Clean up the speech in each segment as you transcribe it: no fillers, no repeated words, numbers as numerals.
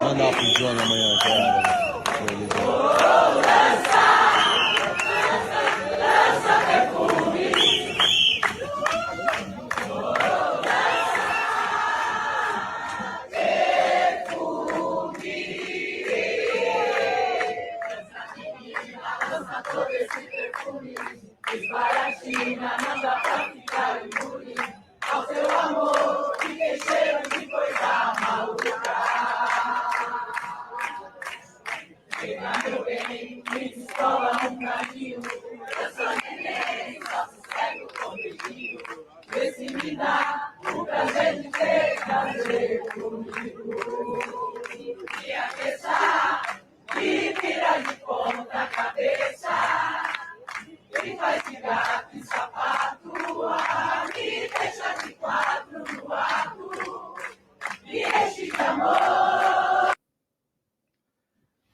Mandar pro Johnny amanhã, cara.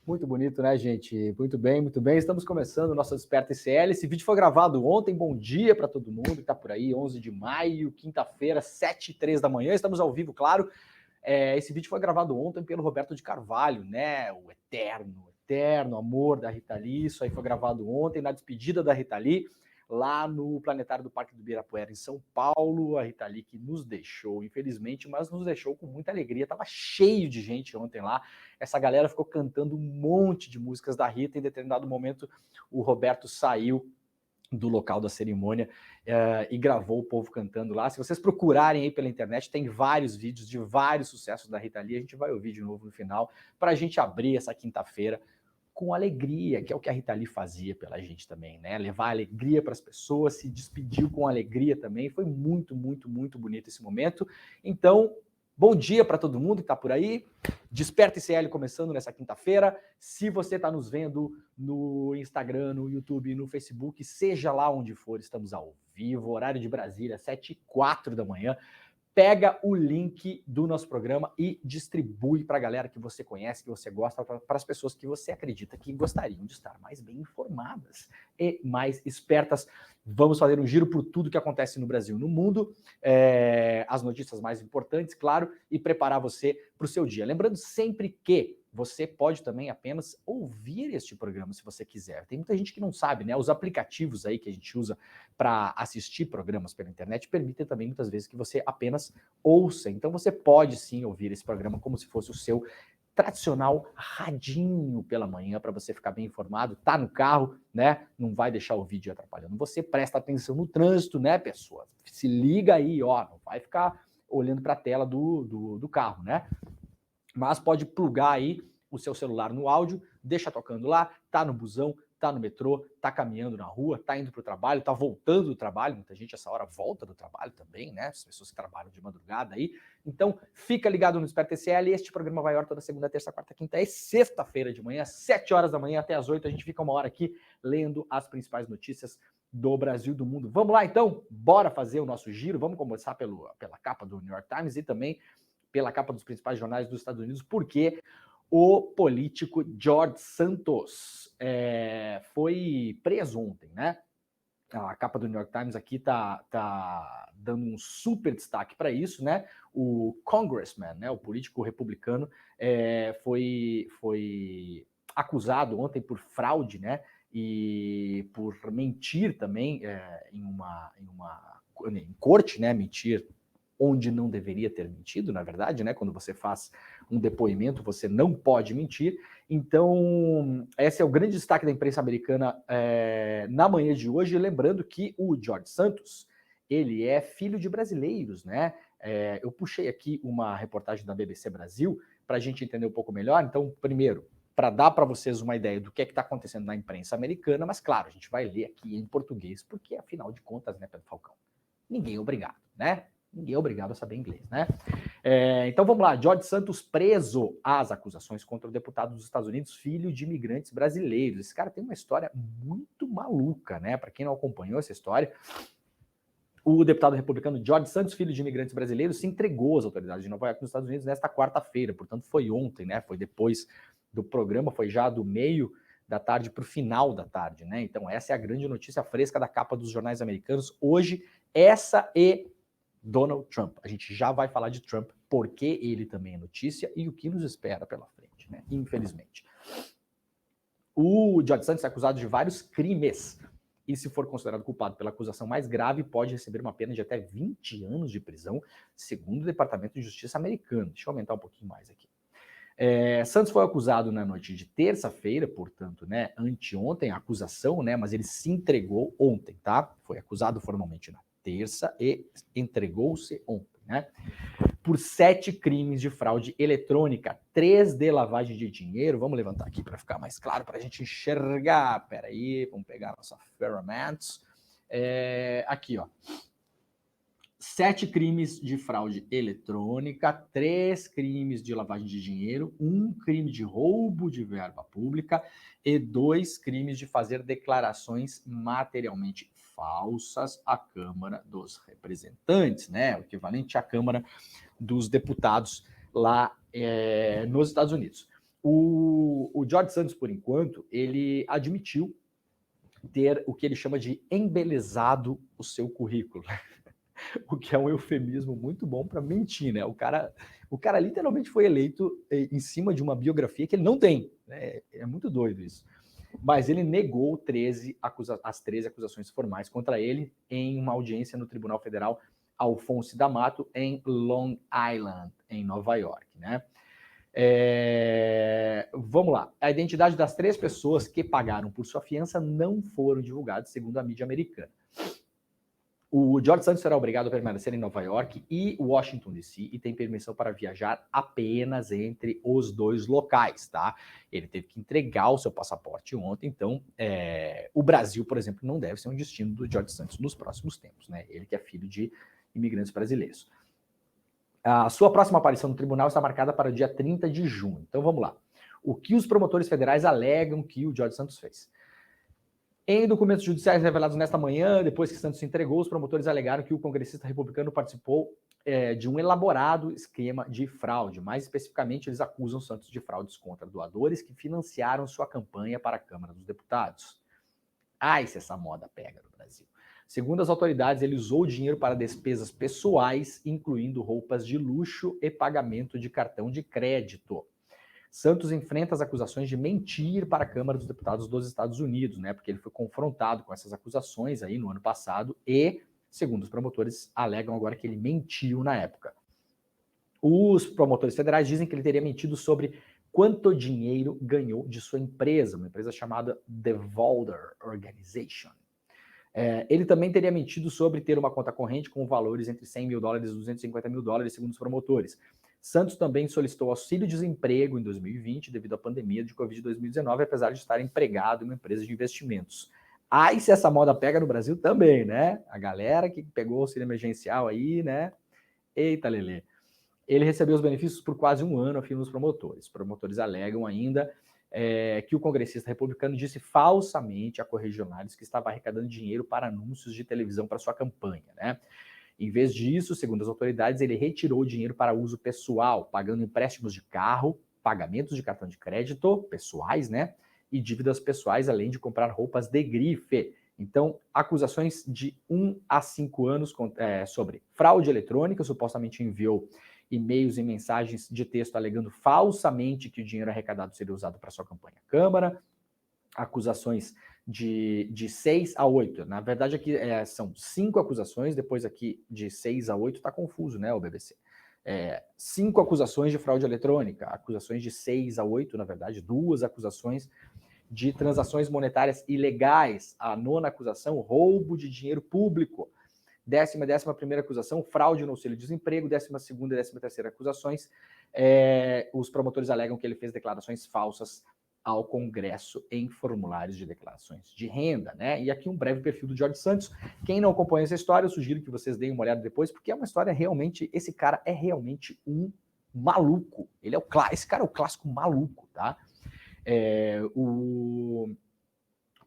Muito bonito, né, gente? Muito bem, muito bem. Estamos começando o nosso Desperta ICL. Esse vídeo foi gravado ontem. Bom dia para todo mundo que está por aí. 11 de maio, quinta-feira, 7h03 da manhã. Estamos ao vivo, claro. Esse vídeo foi gravado ontem pelo Roberto de Carvalho, né? O eterno amor da Rita Lee. Isso aí foi gravado ontem na despedida da Rita Lee, lá no Planetário do Parque do Ibirapuera, em São Paulo. A Rita Lee que nos deixou, infelizmente, mas nos deixou com muita alegria. Tava cheio de gente ontem lá. Essa galera ficou cantando um monte de músicas da Rita. Em determinado momento, o Roberto saiu do local da cerimônia e gravou o povo cantando lá. Se vocês procurarem aí pela internet, tem vários vídeos de vários sucessos da Rita Lee. A gente vai ouvir de novo no final, para a gente abrir essa quinta-feira com alegria, que é o que a Rita Lee fazia pela gente também, né? Levar alegria para as pessoas, se despediu com alegria também. Foi muito, muito, muito bonito esse momento. Então, bom dia para todo mundo que está por aí. Desperta ICL começando nessa quinta-feira. Se você está nos vendo no Instagram, no YouTube, no Facebook, seja lá onde for, estamos ao vivo, horário de Brasília, 7h04 da manhã. Pega o link do nosso programa e distribui para a galera que você conhece, que você gosta, para as pessoas que você acredita que gostariam de estar mais bem informadas e mais espertas. Vamos fazer um giro por tudo que acontece no Brasil e no mundo, as notícias mais importantes, claro, e preparar você para o seu dia. Lembrando sempre que você pode também apenas ouvir este programa, se você quiser. Tem muita gente que não sabe, né? Os aplicativos aí que a gente usa para assistir programas pela internet permitem também, muitas vezes, que você apenas ouça. Então, você pode, sim, ouvir esse programa como se fosse o seu tradicional radinho pela manhã, para você ficar bem informado. Tá no carro, né? Não vai deixar o vídeo atrapalhando. Você presta atenção no trânsito, né, pessoal? Se liga aí, ó. Não vai ficar olhando para a tela do carro, né? Mas pode plugar aí o seu celular no áudio, deixa tocando lá, tá no busão, tá no metrô, tá caminhando na rua, tá indo pro trabalho, tá voltando do trabalho. Muita gente essa hora volta do trabalho também, né? As pessoas que trabalham de madrugada aí. Então, fica ligado no Desperta ICL. Este programa vai ao ar toda segunda, terça, quarta, quinta e sexta-feira de manhã, 7h da manhã até as 8h. A gente fica uma hora aqui lendo as principais notícias do Brasil e do mundo. Vamos lá, então? Bora fazer o nosso giro. Vamos começar pela capa do New York Times e também pela capa dos principais jornais dos Estados Unidos, porque o político George Santos foi preso ontem, né? A capa do New York Times aqui tá dando um super destaque para isso, né? O congressman, né, o político republicano, foi acusado ontem por fraude, né? E por mentir também em corte, né? Mentir onde não deveria ter mentido, na verdade, né? Quando você faz um depoimento, você não pode mentir. Então, esse é o grande destaque da imprensa americana na manhã de hoje. Lembrando que o George Santos, ele é filho de brasileiros, né? Eu puxei aqui uma reportagem da BBC Brasil para a gente entender um pouco melhor. Então, primeiro, para dar para vocês uma ideia do que é que está acontecendo na imprensa americana, mas claro, a gente vai ler aqui em português, porque afinal de contas, né, Pedro Falcão? Ninguém é obrigado, né? Ninguém é obrigado a saber inglês, né? Então vamos lá. George Santos preso às acusações contra o deputado dos Estados Unidos, filho de imigrantes brasileiros. Esse cara tem uma história muito maluca, né? Para quem não acompanhou essa história, o deputado republicano George Santos, filho de imigrantes brasileiros, se entregou às autoridades de Nova York, nos Estados Unidos, nesta quarta-feira. Portanto, foi ontem, né? Foi depois do programa foi já do meio da tarde para o final da tarde, né? Então essa é a grande notícia fresca da capa dos jornais americanos. Hoje, essa e Donald Trump. A gente já vai falar de Trump, porque ele também é notícia e o que nos espera pela frente, né? Infelizmente. O George Santos é acusado de vários crimes e, se for considerado culpado pela acusação mais grave, pode receber uma pena de até 20 anos de prisão, segundo o Departamento de Justiça americano. Deixa eu aumentar um pouquinho mais aqui. Santos foi acusado na noite de terça-feira, portanto, né, anteontem, a acusação, né, mas ele se entregou ontem, tá? Foi acusado formalmente na terça e entregou-se ontem, né? Por 7 crimes de fraude eletrônica, 3 de lavagem de dinheiro. Vamos levantar aqui para ficar mais claro, para a gente enxergar. Espera aí, vamos pegar a nossa ferramentas. Aqui, ó. 7 crimes de fraude eletrônica, 3 crimes de lavagem de dinheiro, 1 crime de roubo de verba pública e 2 crimes de fazer declarações materialmente falsas à Câmara dos Representantes, né? O equivalente à Câmara dos Deputados lá nos Estados Unidos. O George Santos, por enquanto, ele admitiu ter o que ele chama de embelezado o seu currículo. O que é um eufemismo muito bom para mentir, né? O cara literalmente foi eleito em cima de uma biografia que ele não tem, né? É muito doido isso. Mas ele negou as 13 acusações formais contra ele em uma audiência no Tribunal Federal Alfonso D'Amato, em Long Island, em Nova York, né? Vamos lá. A identidade das 3 pessoas que pagaram por sua fiança não foram divulgadas, segundo a mídia americana. O George Santos será obrigado a permanecer em Nova York e Washington, D.C. e tem permissão para viajar apenas entre os 2 locais, tá? Ele teve que entregar o seu passaporte ontem, então o Brasil, por exemplo, não deve ser um destino do George Santos nos próximos tempos, né? Ele que é filho de imigrantes brasileiros. A sua próxima aparição no tribunal está marcada para o dia 30 de junho. Então vamos lá. O que os promotores federais alegam que o George Santos fez? Em documentos judiciais revelados nesta manhã, depois que Santos se entregou, os promotores alegaram que o congressista republicano participou de um elaborado esquema de fraude. Mais especificamente, eles acusam Santos de fraudes contra doadores que financiaram sua campanha para a Câmara dos Deputados. Ai, se essa moda pega no Brasil. Segundo as autoridades, ele usou o dinheiro para despesas pessoais, incluindo roupas de luxo e pagamento de cartão de crédito. Santos enfrenta as acusações de mentir para a Câmara dos Deputados dos Estados Unidos, né? Porque ele foi confrontado com essas acusações aí no ano passado e, segundo os promotores, alegam agora que ele mentiu na época. Os promotores federais dizem que ele teria mentido sobre quanto dinheiro ganhou de sua empresa, uma empresa chamada The Volder Organization. Ele também teria mentido sobre ter uma conta corrente com valores entre $100 mil e $250 mil, segundo os promotores. Santos também solicitou auxílio-desemprego em 2020 devido à pandemia de Covid-19, apesar de estar empregado em uma empresa de investimentos. Aí, se essa moda pega no Brasil também, né? A galera que pegou o auxílio emergencial aí, né? Eita, lelê. Ele recebeu os benefícios por quase um ano, afirmam os promotores. Os promotores alegam ainda que o congressista republicano disse falsamente a correligionários que estava arrecadando dinheiro para anúncios de televisão para sua campanha, né? Em vez disso, segundo as autoridades, ele retirou o dinheiro para uso pessoal, pagando empréstimos de carro, pagamentos de cartão de crédito pessoais, né? E dívidas pessoais, além de comprar roupas de grife. Então, acusações de 1 a 5 anos sobre fraude eletrônica, supostamente enviou e-mails e mensagens de texto alegando falsamente que o dinheiro arrecadado seria usado para sua campanha à Câmara, acusações de 6 a 8. Na verdade, aqui são 5 acusações, depois aqui de 6 a 8 está confuso, né, o BBC. 5 acusações de fraude eletrônica, acusações de 6 a 8, na verdade, 2 acusações de transações monetárias ilegais. A 9ª acusação, roubo de dinheiro público. 11ª acusação, fraude no auxílio-desemprego. 12ª e 13ª acusações, os promotores alegam que ele fez declarações falsas ao Congresso em formulários de declarações de renda, né? E aqui um breve perfil do George Santos. Quem não acompanha essa história, eu sugiro que vocês deem uma olhada depois, porque é uma história realmente, esse cara é realmente um maluco. Esse cara é o clássico maluco, tá? O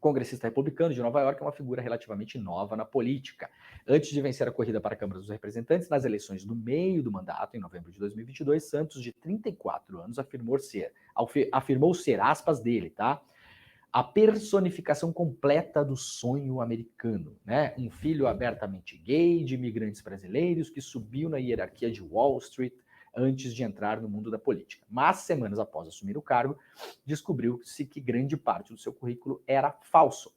congressista republicano de Nova York, é uma figura relativamente nova na política. Antes de vencer a corrida para a Câmara dos Representantes, nas eleições do meio do mandato, em novembro de 2022, Santos, de 34 anos, afirmou ser, aspas dele, tá? A personificação completa do sonho americano, né? Um filho abertamente gay de imigrantes brasileiros que subiu na hierarquia de Wall Street antes de entrar no mundo da política. Mas, semanas após assumir o cargo, descobriu-se que grande parte do seu currículo era falso.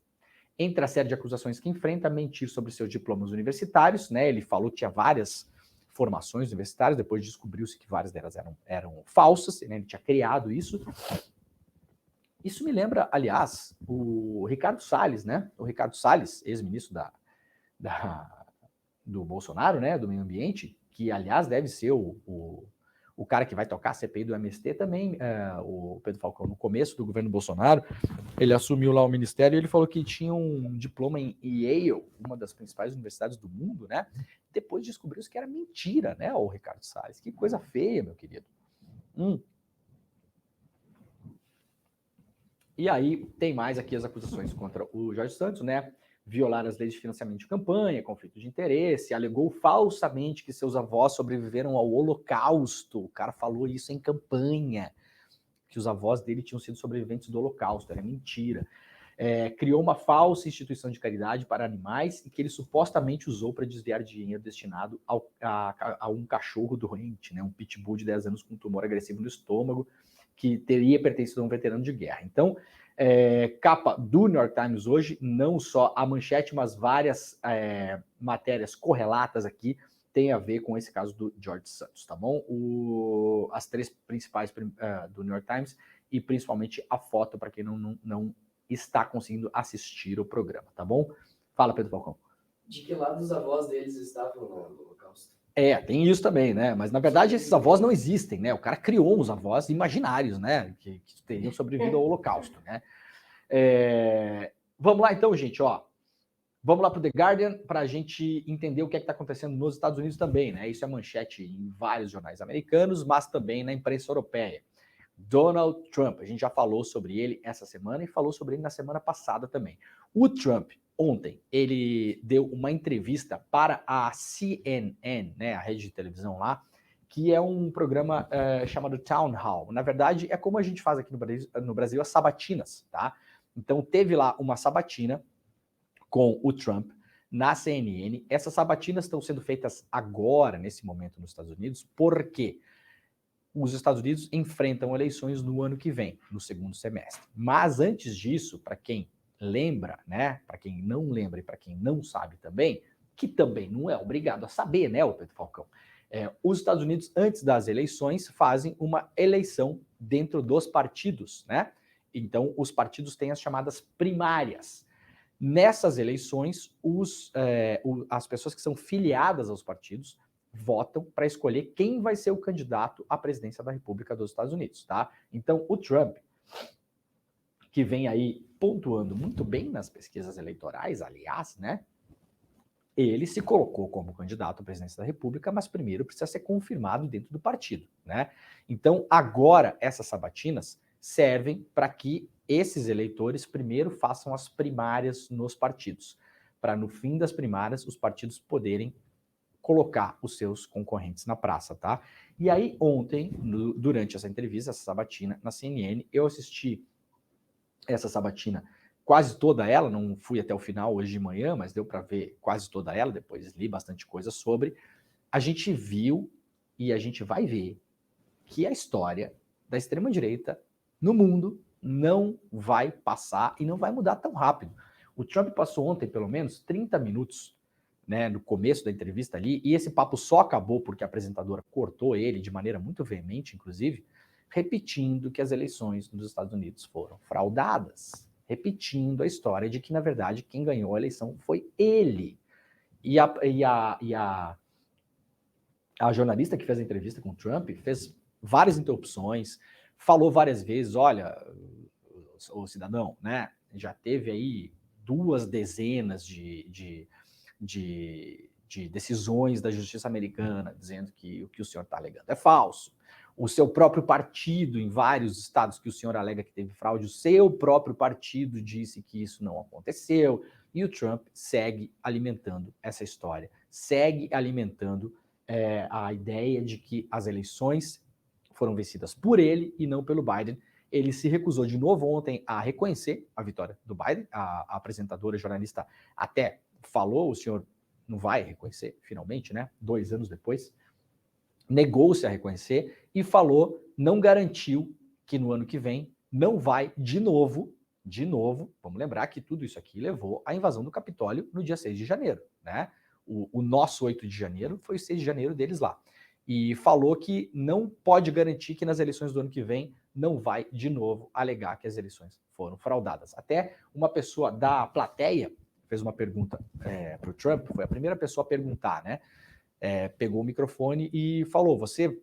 Entre a série de acusações que enfrenta, mentir sobre seus diplomas universitários, né? Ele falou que tinha várias formações universitárias, depois descobriu-se que várias delas eram falsas, né? Ele tinha criado isso. Isso me lembra, aliás, o Ricardo Salles, né? O Ricardo Salles, ex-ministro do Bolsonaro, né? Do meio ambiente, que, aliás, deve ser o cara que vai tocar a CPI do MST também, o Pedro Falcão, no começo do governo Bolsonaro, ele assumiu lá o ministério e ele falou que tinha um diploma em Yale, uma das principais universidades do mundo, né? Depois descobriu-se que era mentira, né? O Ricardo Salles. Que coisa feia, meu querido. E aí tem mais aqui as acusações contra o Jorge Santos, né? Violar as leis de financiamento de campanha, conflito de interesse, alegou falsamente que seus avós sobreviveram ao Holocausto. O cara falou isso em campanha, que os avós dele tinham sido sobreviventes do Holocausto, era mentira. Criou uma falsa instituição de caridade para animais e que ele supostamente usou para desviar dinheiro destinado a um cachorro doente, né? Um pitbull de 10 anos com tumor agressivo no estômago, que teria pertencido a um veterano de guerra. Então, capa do New York Times hoje, não só a manchete, mas várias matérias correlatas aqui tem a ver com esse caso do George Santos, tá bom? As três principais do New York Times e principalmente a foto para quem não está conseguindo assistir o programa, tá bom? Fala, Pedro Falcão. De que lado os avós deles estavam no Holocausto? Tem isso também, né? Mas, na verdade, esses avós não existem, né? O cara criou uns avós imaginários, né? Que teriam sobrevivido ao Holocausto, né? Vamos lá, então, gente, ó. Vamos lá para o The Guardian para a gente entender o que está acontecendo nos Estados Unidos também, né? Isso é manchete em vários jornais americanos, mas também na imprensa europeia. Donald Trump, a gente já falou sobre ele essa semana e falou sobre ele na semana passada também. O Trump, ontem, ele deu uma entrevista para a CNN, né, a rede de televisão lá, que é um programa chamado Town Hall. Na verdade, é como a gente faz aqui no Brasil as sabatinas, tá? Então, teve lá uma sabatina com o Trump na CNN. Essas sabatinas estão sendo feitas agora, nesse momento, nos Estados Unidos, porque os Estados Unidos enfrentam eleições no ano que vem, no segundo semestre. Mas antes disso, para quem lembra, né, para quem não lembra e para quem não sabe também, que também não é obrigado a saber, né, o Pedro Falcão, os Estados Unidos, antes das eleições, fazem uma eleição dentro dos partidos, né? Então, os partidos têm as chamadas primárias. Nessas eleições, as pessoas que são filiadas aos partidos votam para escolher quem vai ser o candidato à presidência da República dos Estados Unidos, tá? Então, o Trump, que vem aí pontuando muito bem nas pesquisas eleitorais, aliás, né? Ele se colocou como candidato à presidência da República, mas primeiro precisa ser confirmado dentro do partido, né? Então, agora, essas sabatinas servem para que esses eleitores primeiro façam as primárias nos partidos, para no fim das primárias os partidos poderem colocar os seus concorrentes na praça, tá? E aí ontem, durante essa entrevista, essa sabatina na CNN, eu assisti essa sabatina quase toda ela, não fui até o final hoje de manhã, mas deu para ver quase toda ela, depois li bastante coisa sobre. A gente viu e a gente vai ver que a história da extrema-direita no mundo não vai passar e não vai mudar tão rápido. O Trump passou ontem, pelo menos, 30 minutos, né, no começo da entrevista ali, e esse papo só acabou porque a apresentadora cortou ele de maneira muito veemente, inclusive, repetindo que as eleições nos Estados Unidos foram fraudadas, repetindo a história de que, na verdade, quem ganhou a eleição foi ele. E a jornalista que fez a entrevista com o Trump fez várias interrupções, falou várias vezes, olha, o cidadão, né, já teve aí 2 dezenas de decisões da justiça americana dizendo que o que o senhor está alegando é falso. o seu próprio partido, em vários estados que o senhor alega que teve fraude, o seu próprio partido disse que isso não aconteceu, e o Trump segue alimentando essa história, segue alimentando a ideia de que as eleições foram vencidas por ele e não pelo Biden. Ele se recusou de novo ontem a reconhecer a vitória do Biden, a apresentadora, jornalista, até falou, o senhor não vai reconhecer, finalmente, né? 2 anos depois, negou-se a reconhecer e falou, não garantiu que no ano que vem não vai de novo, vamos lembrar que tudo isso aqui levou à invasão do Capitólio no dia 6 de janeiro, né? O nosso 8 de janeiro foi o 6 de janeiro deles lá. E falou que não pode garantir que nas eleições do ano que vem não vai de novo alegar que as eleições foram fraudadas. Até uma pessoa da plateia fez uma pergunta para o Trump, foi a primeira pessoa a perguntar, né? Pegou o microfone e falou, você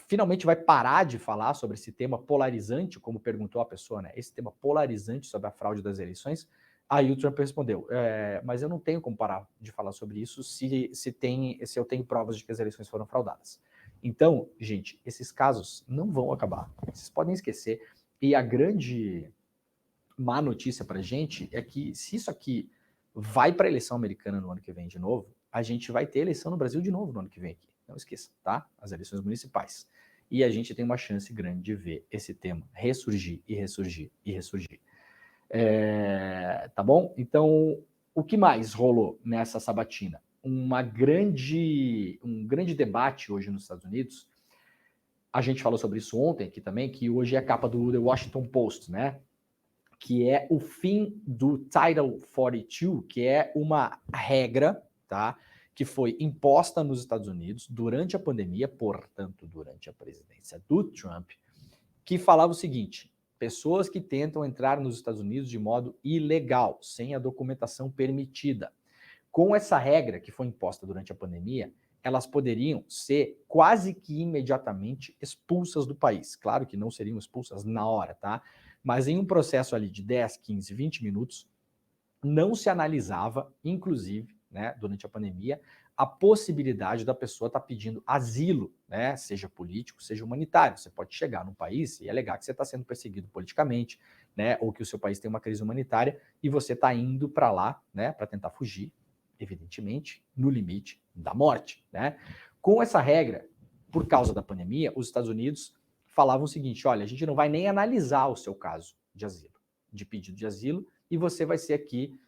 finalmente vai parar de falar sobre esse tema polarizante, como perguntou a pessoa, né? Esse tema polarizante sobre a fraude das eleições. Aí o Trump respondeu, mas eu não tenho como parar de falar sobre isso se eu tenho provas de que as eleições foram fraudadas. Então, gente, esses casos não vão acabar. Vocês podem esquecer. E a grande má notícia para a gente é que se isso aqui vai para a eleição americana no ano que vem de novo, a gente vai ter eleição no Brasil de novo no ano que vem aqui. Não esqueça, tá? As eleições municipais. E a gente tem uma chance grande de ver esse tema ressurgir e ressurgir e ressurgir. Tá bom? Então, o que mais rolou nessa sabatina? Um grande debate hoje nos Estados Unidos. A gente falou sobre isso ontem aqui também, que hoje é a capa do The Washington Post, né? Que é o fim do Title 42, que é uma regra, tá? Que foi imposta nos Estados Unidos durante a pandemia, portanto, durante a presidência do Trump, que falava o seguinte: pessoas que tentam entrar nos Estados Unidos de modo ilegal, sem a documentação permitida. Com essa regra que foi imposta durante a pandemia, elas poderiam ser quase que imediatamente expulsas do país. Claro que não seriam expulsas na hora, tá? Mas em um processo ali de 10, 15, 20 minutos, não se analisava, inclusive, né, durante a pandemia, a possibilidade da pessoa estar pedindo asilo, né, seja político, seja humanitário. Você pode chegar num país e alegar que você está sendo perseguido politicamente, né, ou que o seu país tem uma crise humanitária e você está indo para lá, né, para tentar fugir, evidentemente, no limite da morte, né? Com essa regra, por causa da pandemia, os Estados Unidos falavam o seguinte: olha, a gente não vai nem analisar o seu caso de asilo, de pedido de asilo, e você vai ser aqui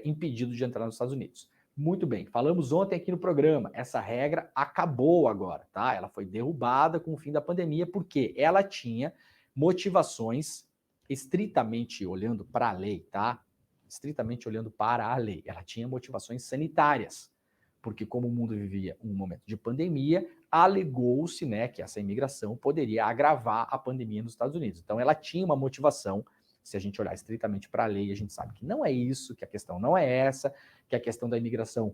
impedido de entrar nos Estados Unidos. Muito bem, falamos ontem aqui no programa, essa regra acabou agora, tá? Ela foi derrubada com o fim da pandemia, porque ela tinha motivações estritamente olhando para a lei, tá? Estritamente olhando para a lei. Ela tinha motivações sanitárias, porque como o mundo vivia um momento de pandemia, alegou-se, né, que essa imigração poderia agravar a pandemia nos Estados Unidos. Então ela tinha uma motivação. Se a gente olhar estritamente para a lei, a gente sabe que não é isso, que a questão não é essa, que a questão da imigração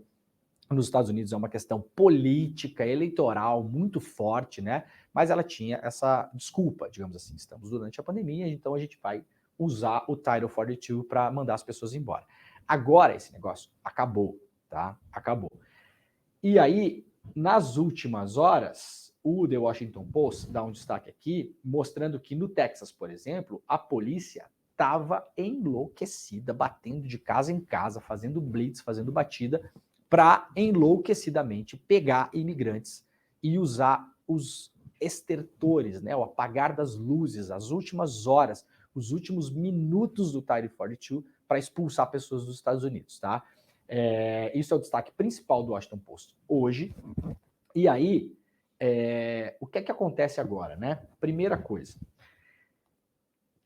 nos Estados Unidos é uma questão política, eleitoral muito forte, né? Mas ela tinha essa desculpa, digamos assim, estamos durante a pandemia, então a gente vai usar o Title 42 para mandar as pessoas embora. Agora esse negócio acabou, tá? Acabou. E aí, nas últimas horas, o The Washington Post dá um destaque aqui, mostrando que no Texas, por exemplo, a polícia estava enlouquecida, batendo de casa em casa, fazendo blitz, fazendo batida, para enlouquecidamente pegar imigrantes e usar os estertores, né, o apagar das luzes, as últimas horas, os últimos minutos do Title 42 para expulsar pessoas dos Estados Unidos, tá? Isso é o destaque principal do Washington Post hoje. E aí, o que é que acontece agora, né? Primeira coisa,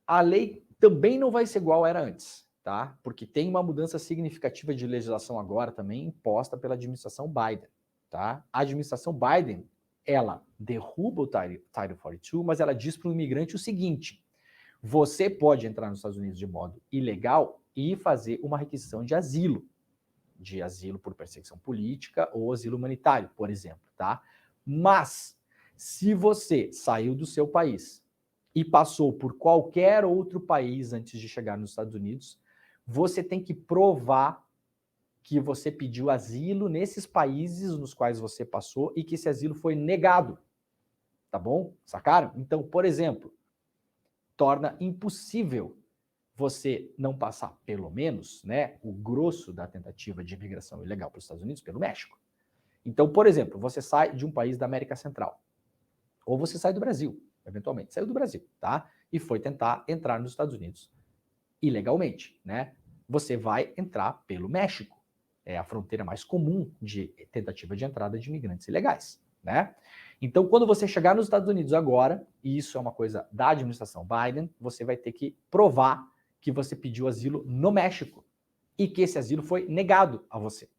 a lei também não vai ser igual era antes, tá? Porque tem uma mudança significativa de legislação agora também imposta pela administração Biden, tá? A administração Biden, ela derruba o Title 42, mas ela diz para o imigrante o seguinte: você pode entrar nos Estados Unidos de modo ilegal e fazer uma requisição de asilo por perseguição política ou asilo humanitário, por exemplo, tá? Mas se você saiu do seu país e passou por qualquer outro país antes de chegar nos Estados Unidos, você tem que provar que você pediu asilo nesses países nos quais você passou e que esse asilo foi negado. tá bom? Sacaram? Então, por exemplo, torna impossível você não passar, pelo menos, né, o grosso da tentativa de imigração ilegal para os Estados Unidos pelo México. Então, por exemplo, você sai de um país da América Central, ou você sai do Brasil, eventualmente, saiu do Brasil, tá? E foi tentar entrar nos Estados Unidos ilegalmente, né? Você vai entrar pelo México. É a fronteira mais comum de tentativa de entrada de imigrantes ilegais, né? Então, quando você chegar nos Estados Unidos agora, e isso é uma coisa da administração Biden, você vai ter que provar que você pediu asilo no México e que esse asilo foi negado a você.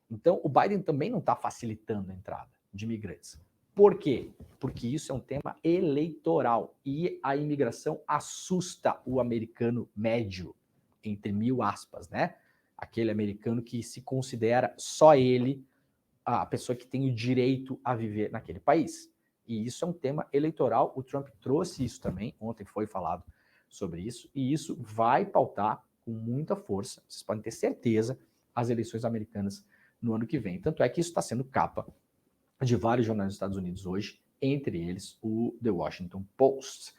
Então, o Biden também não está facilitando a entrada de imigrantes. Por quê? Porque isso é um tema eleitoral e a imigração assusta o americano médio, entre mil aspas, né? Aquele americano que se considera só ele a pessoa que tem o direito a viver naquele país. E isso é um tema eleitoral. O Trump trouxe isso também, ontem foi falado sobre isso, e isso vai pautar com muita força, vocês podem ter certeza, as eleições americanas no ano que vem. Tanto é que isso está sendo capa de vários jornais dos Estados Unidos hoje, entre eles o The Washington Post.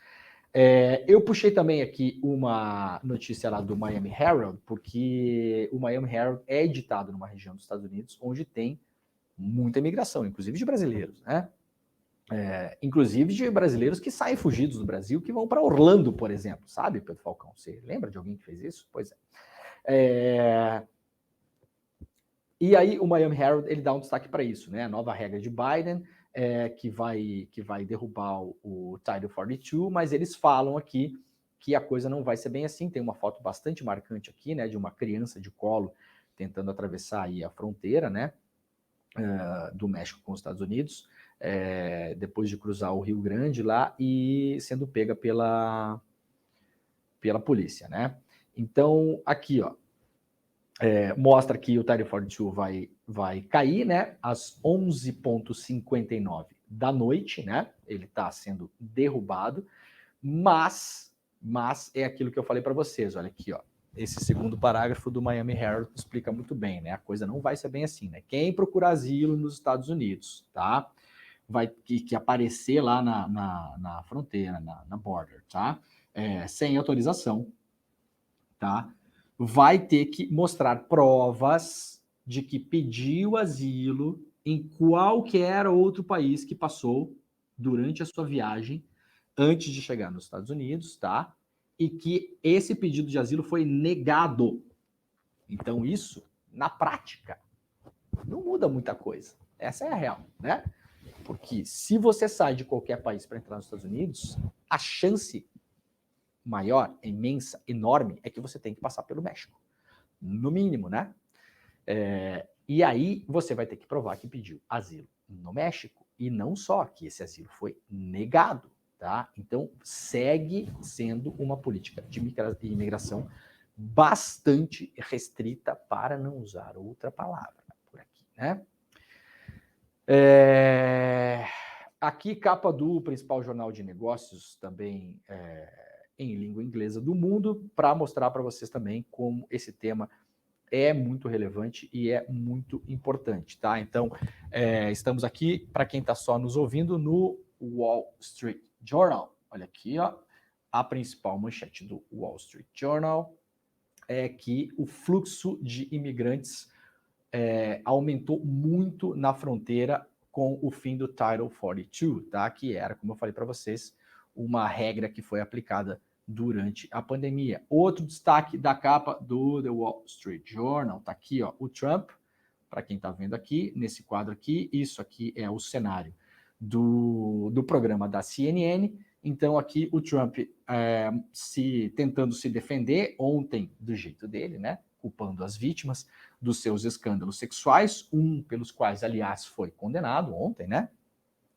Eu puxei também aqui uma notícia lá do Miami Herald, porque o Miami Herald é editado numa região dos Estados Unidos onde tem muita imigração, inclusive de brasileiros, né? Inclusive de brasileiros que saem fugidos do Brasil, que vão para Orlando, por exemplo, sabe, Pedro Falcão? Você lembra de alguém que fez isso? Pois é. E aí o Miami Herald ele dá um destaque para isso, né? A nova regra de Biden, que vai derrubar o Title 42, mas eles falam aqui que a coisa não vai ser bem assim. Tem uma foto bastante marcante aqui, né, de uma criança de colo tentando atravessar aí a fronteira, né, do México com os Estados Unidos, depois de cruzar o Rio Grande lá e sendo pega pela polícia, né? Então, aqui, ó, mostra que o Title 42 vai cair, né, às 11h59 da noite, né? Ele está sendo derrubado, mas é aquilo que eu falei para vocês, olha aqui, ó. Esse segundo parágrafo do Miami Herald explica muito bem, né? A coisa não vai ser bem assim, né? Quem procurar asilo nos Estados Unidos, tá? Vai que aparecer lá na fronteira, na border, tá? Sem autorização, tá? Vai ter que mostrar provas de que pediu asilo em qualquer outro país que passou durante a sua viagem antes de chegar nos Estados Unidos, tá? E que esse pedido de asilo foi negado. Então isso, na prática, não muda muita coisa. Essa é a real, né? Porque se você sai de qualquer país para entrar nos Estados Unidos, a chance maior, imensa, enorme, é que você tem que passar pelo México. No mínimo, né? E aí você vai ter que provar que pediu asilo no México. E não só que esse asilo foi negado, tá? Então segue sendo uma política de imigração bastante restrita, para não usar outra palavra por aqui, né? Aqui, capa do principal jornal de negócios, também em língua inglesa do mundo, para mostrar para vocês também como esse tema é muito relevante e é muito importante, tá? Então, estamos aqui, para quem está só nos ouvindo, no Wall Street Journal. Olha aqui, ó, a principal manchete do Wall Street Journal é que o fluxo de imigrantes aumentou muito na fronteira com o fim do Title 42, tá? Que era, como eu falei para vocês, uma regra que foi aplicada durante a pandemia. Outro destaque da capa do The Wall Street Journal, tá aqui, ó, o Trump, para quem está vendo aqui, nesse quadro aqui, isso aqui é o cenário do programa da CNN. Então aqui o Trump tentando se defender ontem do jeito dele, né? Culpando as vítimas dos seus escândalos sexuais, pelos quais, aliás, foi condenado ontem, né?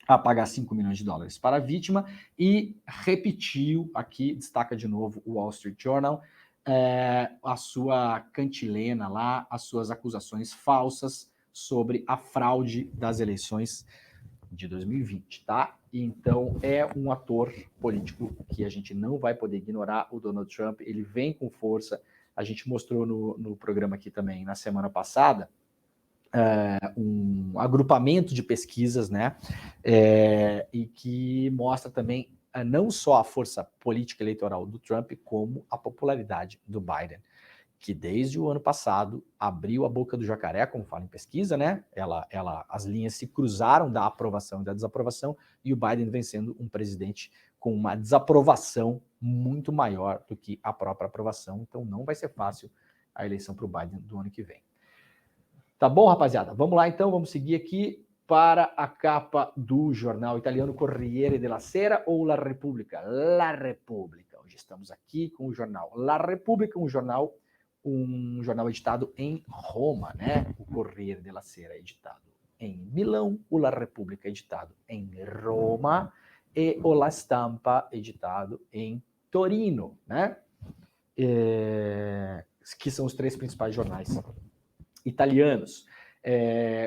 A pagar 5 milhões de dólares para a vítima, e repetiu aqui, destaca de novo o Wall Street Journal, a sua cantilena lá, as suas acusações falsas sobre a fraude das eleições de 2020, tá? Então, é um ator político que a gente não vai poder ignorar, o Donald Trump, ele vem com força. A gente mostrou no programa aqui também, na semana passada, um agrupamento de pesquisas, né? E que mostra também não só a força política eleitoral do Trump, como a popularidade do Biden, que desde o ano passado abriu a boca do jacaré, como fala em pesquisa, né? As linhas se cruzaram da aprovação e da desaprovação, e o Biden vem sendo um presidente com uma desaprovação muito maior do que a própria aprovação. Então não vai ser fácil a eleição para o Biden do ano que vem. Tá bom, rapaziada? Vamos lá então, vamos seguir aqui para a capa do jornal italiano Corriere della Sera ou La Repubblica? La Repubblica. Hoje estamos aqui com o jornal La Repubblica, um jornal editado em Roma, né? O Corriere della Sera é editado em Milão, o La Repubblica é editado em Roma e o La Stampa editado em Torino, né? Que são os 3 principais jornais italianos.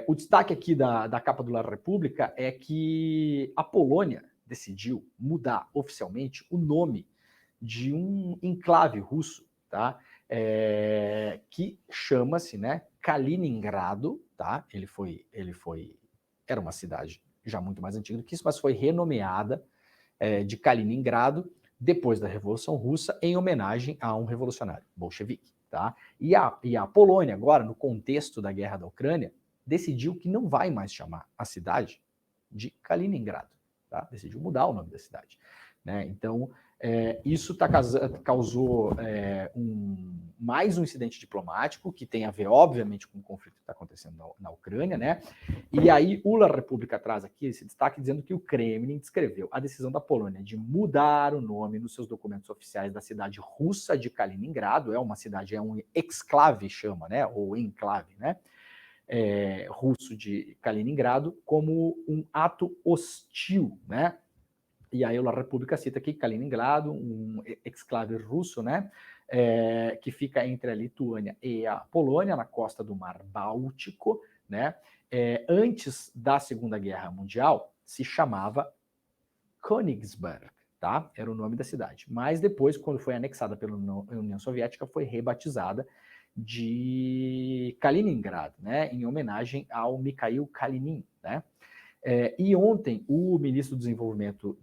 O destaque aqui da capa do La Repubblica é que a Polônia decidiu mudar oficialmente o nome de um enclave russo, tá? Que chama-se, né, Kaliningrado, tá? Era uma cidade já muito mais antiga do que isso, mas foi renomeada de Kaliningrado depois da Revolução Russa em homenagem a um revolucionário bolchevique. Tá? E a Polônia, agora, no contexto da guerra da Ucrânia, decidiu que não vai mais chamar a cidade de Kaliningrado. Tá? Decidiu mudar o nome da cidade. Né? Então, isso causou mais um incidente diplomático, que tem a ver, obviamente, com o conflito que está acontecendo na Ucrânia, né? E aí o La Repubblica traz aqui esse destaque dizendo que o Kremlin descreveu a decisão da Polônia de mudar o nome nos seus documentos oficiais da cidade russa de Kaliningrado, é um exclave, chama, né? Ou enclave, né? Russo de Kaliningrado, como um ato hostil, né? E aí a La Repubblica cita aqui Kaliningrado, um exclave russo, né, que fica entre a Lituânia e a Polônia, na costa do Mar Báltico, né? Antes da Segunda Guerra Mundial, se chamava Königsberg, tá? Era o nome da cidade. Mas depois, quando foi anexada pela União Soviética, foi rebatizada de Kaliningrado, né, em homenagem ao Mikhail Kalinin, né? E ontem, o ministro do Desenvolvimento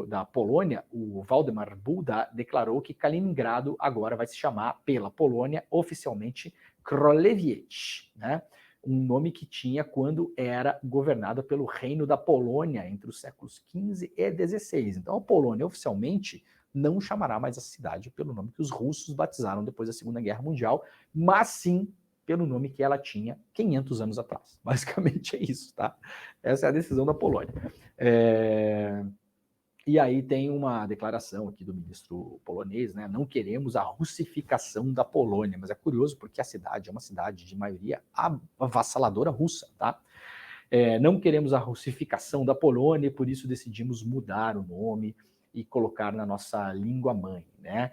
da Polônia, o Waldemar Buda, declarou que Kaliningrado agora vai se chamar, pela Polônia, oficialmente Królewiec, né? Um nome que tinha quando era governada pelo Reino da Polônia entre os séculos XV e XVI. Então, a Polônia, oficialmente, não chamará mais a cidade pelo nome que os russos batizaram depois da Segunda Guerra Mundial, mas sim pelo nome que ela tinha 500 anos atrás. Basicamente é isso, tá? Essa é a decisão da Polônia. E aí tem uma declaração aqui do ministro polonês, né? Não queremos a russificação da Polônia, mas é curioso porque a cidade é uma cidade de maioria avassaladora russa, tá? Não queremos a russificação da Polônia e por isso decidimos mudar o nome e colocar na nossa língua mãe, né?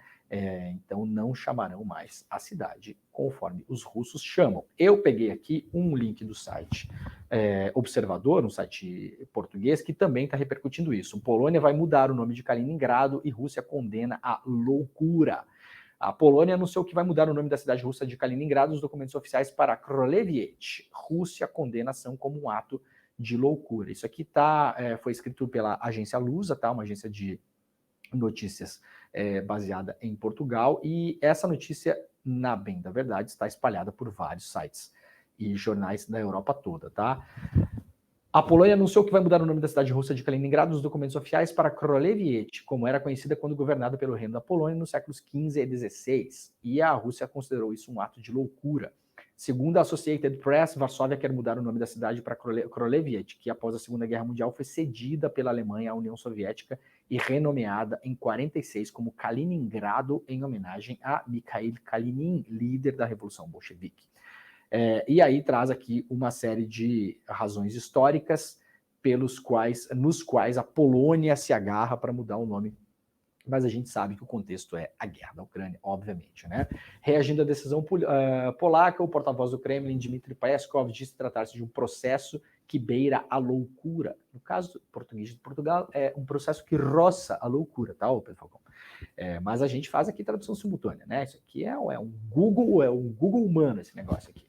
Então não chamarão mais a cidade conforme os russos chamam. Eu peguei aqui um link do site Observador, um site português, que também está repercutindo isso. Polônia vai mudar o nome de Kaliningrado e Rússia condena a loucura. A Polônia anunciou que vai mudar o nome da cidade russa de Kaliningrado nos documentos oficiais para Królewiec. Rússia condena a ação como um ato de loucura. Isso aqui foi escrito pela agência Lusa, tá? Uma agência de notícias baseada em Portugal, e essa notícia, na bem da verdade, está espalhada por vários sites e jornais da Europa toda, tá? A Polônia anunciou que vai mudar o nome da cidade russa de Kaliningrado nos documentos oficiais para Królewiec, como era conhecida quando governada pelo Reino da Polônia nos séculos XV e XVI, e a Rússia considerou isso um ato de loucura. Segundo a Associated Press, Varsóvia quer mudar o nome da cidade para Królewiec, que após a Segunda Guerra Mundial foi cedida pela Alemanha à União Soviética e renomeada em 46 como Kaliningrado, em homenagem a Mikhail Kalinin, líder da Revolução Bolchevique. E aí traz aqui uma série de razões históricas nos quais a Polônia se agarra para mudar o nome, mas a gente sabe que o contexto é a guerra da Ucrânia, obviamente, né? Reagindo à decisão polaca, o porta-voz do Kremlin, Dmitry Peskov, disse tratar-se de um processo que beira a loucura. No caso português de Portugal, é um processo que roça a loucura, tá, Pedro Falcão? Mas a gente faz aqui tradução simultânea, né? Isso aqui é um Google humano, esse negócio aqui.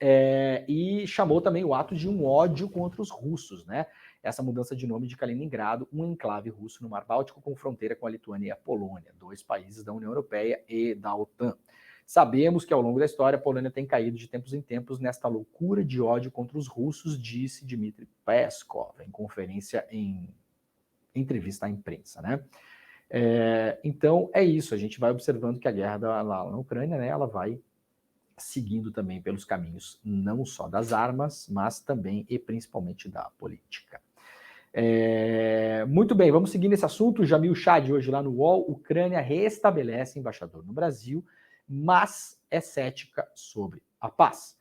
E chamou também o ato de um ódio contra os russos, né? Essa mudança de nome de Kaliningrado, um enclave russo no Mar Báltico com fronteira com a Lituânia e a Polônia, 2 países da União Europeia e da OTAN. Sabemos que ao longo da história a Polônia tem caído de tempos em tempos nesta loucura de ódio contra os russos, disse Dmitry Peskov em conferência em entrevista à imprensa, né? Então é isso, a gente vai observando que a guerra lá na Ucrânia, né, ela vai seguindo também pelos caminhos não só das armas, mas também e principalmente da política. Muito bem, vamos seguir nesse assunto. Jamil Chad, hoje lá no UOL, Ucrânia restabelece embaixador no Brasil, mas é cética sobre a paz.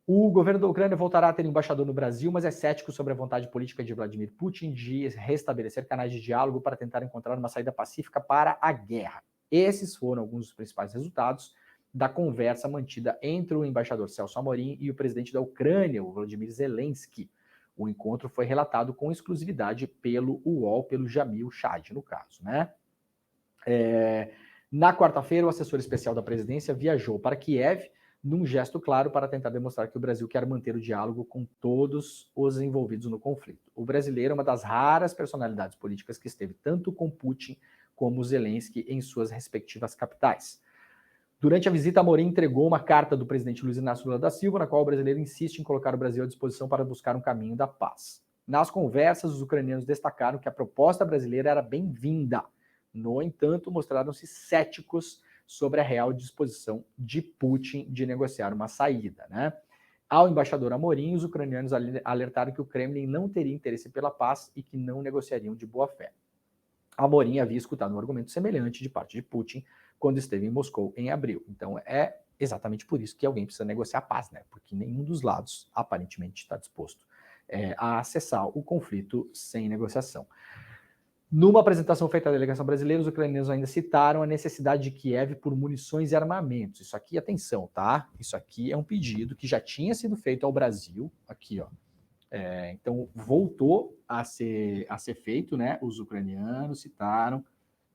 O governo da Ucrânia voltará a ter embaixador no Brasil, mas é cético sobre a vontade política de Vladimir Putin de restabelecer canais de diálogo para tentar encontrar uma saída pacífica para a guerra. Esses foram alguns dos principais resultados da conversa mantida entre o embaixador Celso Amorim e o presidente da Ucrânia, o Volodymyr Zelensky. O encontro foi relatado com exclusividade pelo UOL, pelo Jamil Chad, no caso, né? Na quarta-feira, o assessor especial da presidência viajou para Kiev num gesto claro para tentar demonstrar que o Brasil quer manter o diálogo com todos os envolvidos no conflito. O brasileiro é uma das raras personalidades políticas que esteve tanto com Putin como Zelensky em suas respectivas capitais. Durante a visita, Amorim entregou uma carta do presidente Luiz Inácio Lula da Silva, na qual o brasileiro insiste em colocar o Brasil à disposição para buscar um caminho da paz. Nas conversas, os ucranianos destacaram que a proposta brasileira era bem-vinda. No entanto, mostraram-se céticos sobre a real disposição de Putin de negociar uma saída, né? Ao embaixador Amorim, os ucranianos alertaram que o Kremlin não teria interesse pela paz e que não negociariam de boa fé. Amorim havia escutado um argumento semelhante de parte de Putin quando esteve em Moscou em abril. Então é exatamente por isso que alguém precisa negociar a paz, né? Porque nenhum dos lados aparentemente está disposto a acessar o conflito sem negociação. Numa apresentação feita à delegação brasileira, os ucranianos ainda citaram a necessidade de Kiev por munições e armamentos. Isso aqui, atenção, tá? Isso aqui é um pedido que já tinha sido feito ao Brasil, aqui, ó. Então, voltou a ser feito, né? Os ucranianos citaram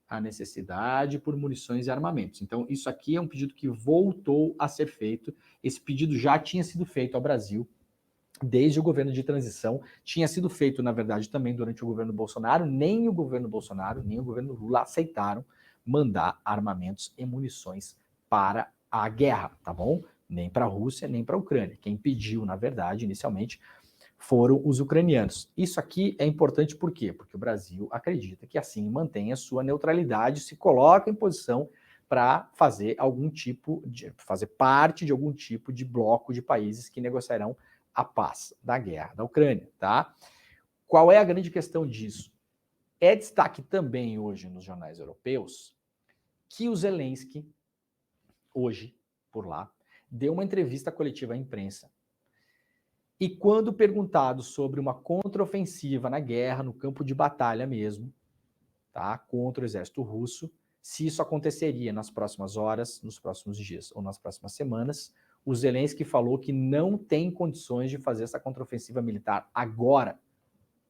a necessidade por munições e armamentos. Então, isso aqui é um pedido que voltou a ser feito. Esse pedido já tinha sido feito ao Brasil desde o governo de transição, tinha sido feito, na verdade, também durante o governo Bolsonaro. Nem o governo Bolsonaro, nem o governo Lula aceitaram mandar armamentos e munições para a guerra, tá bom? Nem para a Rússia, nem para a Ucrânia. Quem pediu, na verdade, inicialmente, foram os ucranianos. Isso aqui é importante por quê? Porque o Brasil acredita que assim mantém a sua neutralidade, se coloca em posição para fazer fazer parte de algum tipo de bloco de países que negociarão a paz da guerra da Ucrânia, tá? Qual é a grande questão disso? É destaque também hoje nos jornais europeus que o Zelensky, hoje, por lá, deu uma entrevista coletiva à imprensa. E quando perguntado sobre uma contraofensiva na guerra, no campo de batalha mesmo, tá, contra o exército russo, se isso aconteceria nas próximas horas, nos próximos dias ou nas próximas semanas, o Zelensky falou que não tem condições de fazer essa contraofensiva militar agora.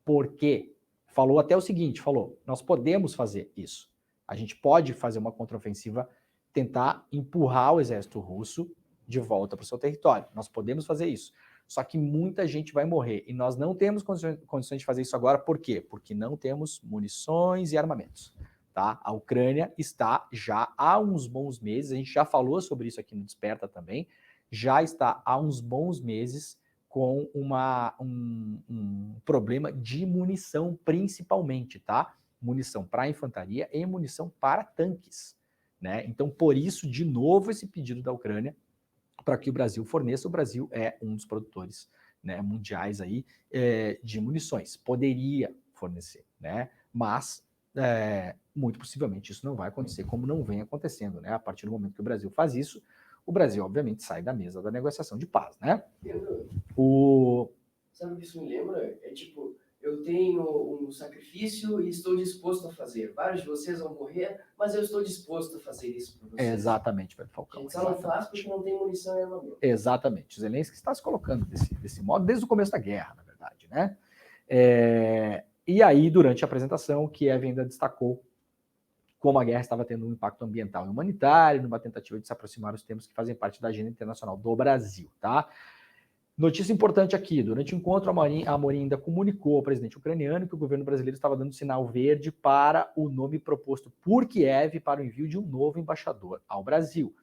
Por quê? Falou até o seguinte, nós podemos fazer isso. A gente pode fazer uma contraofensiva, tentar empurrar o exército russo de volta para o seu território. Nós podemos fazer isso. Só que muita gente vai morrer e nós não temos condições de fazer isso agora. Por quê? Porque não temos munições e armamentos. Tá? A Ucrânia está já há uns bons meses, a gente já falou sobre isso aqui no Desperta também, já está há uns bons meses com um problema de munição principalmente, tá? Munição para infantaria e munição para tanques, né? Então, por isso, de novo, esse pedido da Ucrânia para que o Brasil forneça. O Brasil é um dos produtores, né, mundiais aí, de munições. Poderia fornecer, né? Mas muito possivelmente isso não vai acontecer, como não vem acontecendo, né? A partir do momento que o Brasil faz isso, o Brasil, obviamente, sai da mesa da negociação de paz, né? Sabe o que isso me lembra? É tipo, eu tenho um sacrifício e estou disposto a fazer. Vários de vocês vão morrer, mas eu estou disposto a fazer isso por vocês. Exatamente, Pedro Falcão. A gente só não faz porque não tem munição e armamento. Exatamente. Zelensky está se colocando desse modo desde o começo da guerra, na verdade, né? E aí, durante a apresentação, Kiev ainda destacou como a guerra estava tendo um impacto ambiental e humanitário, numa tentativa de se aproximar dos temas que fazem parte da agenda internacional do Brasil, tá? Notícia importante aqui, durante o encontro, a Amorim ainda comunicou ao presidente ucraniano que o governo brasileiro estava dando sinal verde para o nome proposto por Kiev para o envio de um novo embaixador ao Brasil.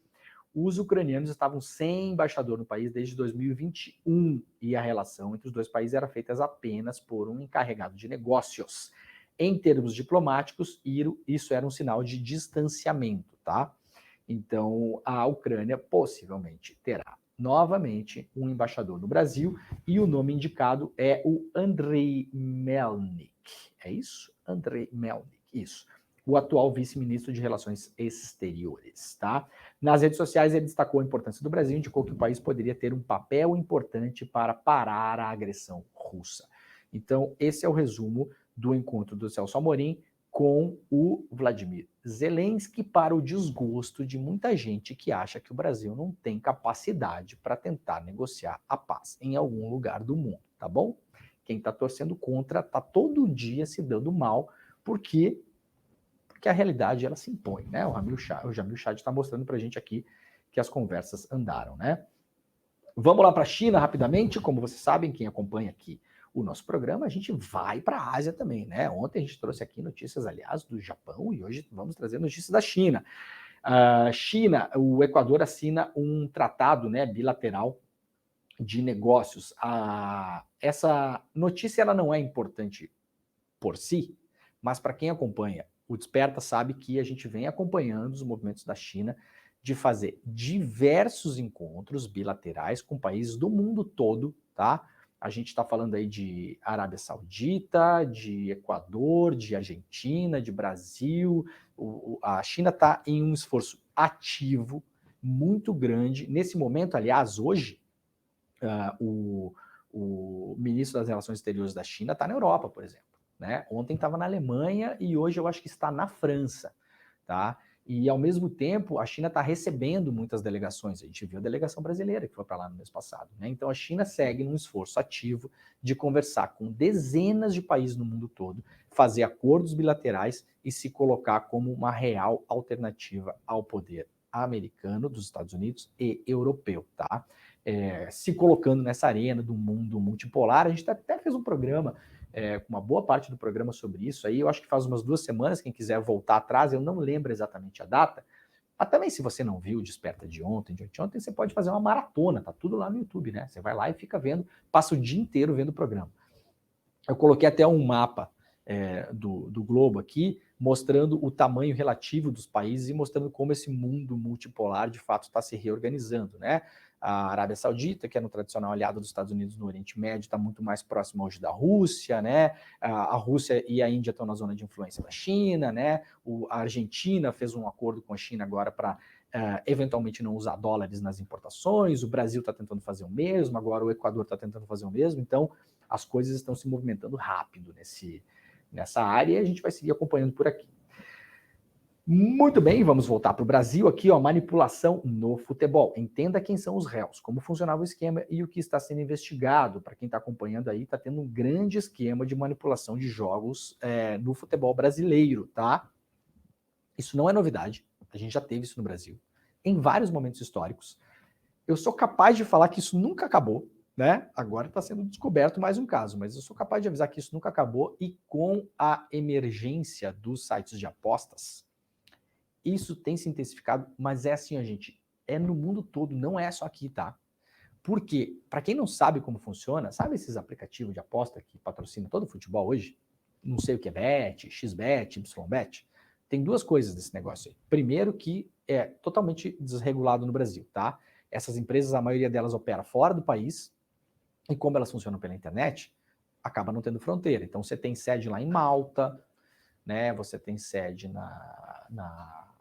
Os ucranianos estavam sem embaixador no país desde 2021 e a relação entre os dois países era feita apenas por um encarregado de negócios. Em termos diplomáticos, isso era um sinal de distanciamento, tá? Então, a Ucrânia possivelmente terá novamente um embaixador no Brasil e o nome indicado é o Andrei Melnik. É isso? Andrei Melnik, isso. O atual vice-ministro de Relações Exteriores, tá? Nas redes sociais, ele destacou a importância do Brasil e indicou que o país poderia ter um papel importante para parar a agressão russa. Então, esse é o resumo do encontro do Celso Amorim com o Vladimir Zelensky, para o desgosto de muita gente que acha que o Brasil não tem capacidade para tentar negociar a paz em algum lugar do mundo, tá bom? Quem está torcendo contra está todo dia se dando mal, porque a realidade ela se impõe, né? O Jamil Chad está mostrando para a gente aqui que as conversas andaram, né? Vamos lá para a China rapidamente. Como vocês sabem, quem acompanha aqui o nosso programa, a gente vai para a Ásia também, né? Ontem a gente trouxe aqui notícias, aliás, do Japão e hoje vamos trazer notícias da China. China, o Equador assina um tratado, né, bilateral de negócios. Essa notícia ela não é importante por si, mas para quem acompanha o Desperta sabe que a gente vem acompanhando os movimentos da China de fazer diversos encontros bilaterais com países do mundo todo, tá? A gente está falando aí de Arábia Saudita, de Equador, de Argentina, de Brasil. A China está em um esforço ativo, muito grande. Nesse momento, aliás, hoje, o ministro das Relações Exteriores da China está na Europa, por exemplo. Né? Ontem estava na Alemanha e hoje eu acho que está na França, tá? E ao mesmo tempo a China está recebendo muitas delegações. A gente viu a delegação brasileira que foi para lá no mês passado, né? Então a China segue num esforço ativo de conversar com dezenas de países no mundo todo, fazer acordos bilaterais e se colocar como uma real alternativa ao poder americano, dos Estados Unidos e europeu, tá? Se colocando nessa arena do mundo multipolar. A gente até fez um programa com uma boa parte do programa sobre isso aí, eu acho que faz umas 2 semanas, quem quiser voltar atrás, eu não lembro exatamente a data, mas também se você não viu o Desperta de ontem, você pode fazer uma maratona, tá tudo lá no YouTube, né? Você vai lá e fica vendo, passa o dia inteiro vendo o programa. Eu coloquei até um mapa do globo aqui, mostrando o tamanho relativo dos países e mostrando como esse mundo multipolar de fato está se reorganizando, né? A Arábia Saudita, que é um tradicional aliado dos Estados Unidos no Oriente Médio, está muito mais próximo hoje da Rússia, né? A Rússia e a Índia estão na zona de influência da China, né? A Argentina fez um acordo com a China agora para eventualmente não usar dólares nas importações, o Brasil está tentando fazer o mesmo, agora o Equador está tentando fazer o mesmo, então as coisas estão se movimentando rápido nessa área e a gente vai seguir acompanhando por aqui. Muito bem, vamos voltar para o Brasil aqui, ó, manipulação no futebol. Entenda quem são os réus, como funcionava o esquema e o que está sendo investigado. Para quem está acompanhando aí, está tendo um grande esquema de manipulação de jogos no futebol brasileiro, tá? Isso não é novidade, a gente já teve isso no Brasil, em vários momentos históricos. Eu sou capaz de falar que isso nunca acabou, né? Agora está sendo descoberto mais um caso, mas eu sou capaz de avisar que isso nunca acabou e com a emergência dos sites de apostas, isso tem se intensificado, mas é assim, gente, é no mundo todo, não é só aqui, tá? Porque, para quem não sabe como funciona, sabe esses aplicativos de aposta que patrocinam todo o futebol hoje? Não sei o que é Bet, XBet, YBet. Tem 2 coisas desse negócio aí. Primeiro que é totalmente desregulado no Brasil, tá? Essas empresas, a maioria delas opera fora do país, e como elas funcionam pela internet, acaba não tendo fronteira. Então você tem sede lá em Malta, né? Você tem sede nas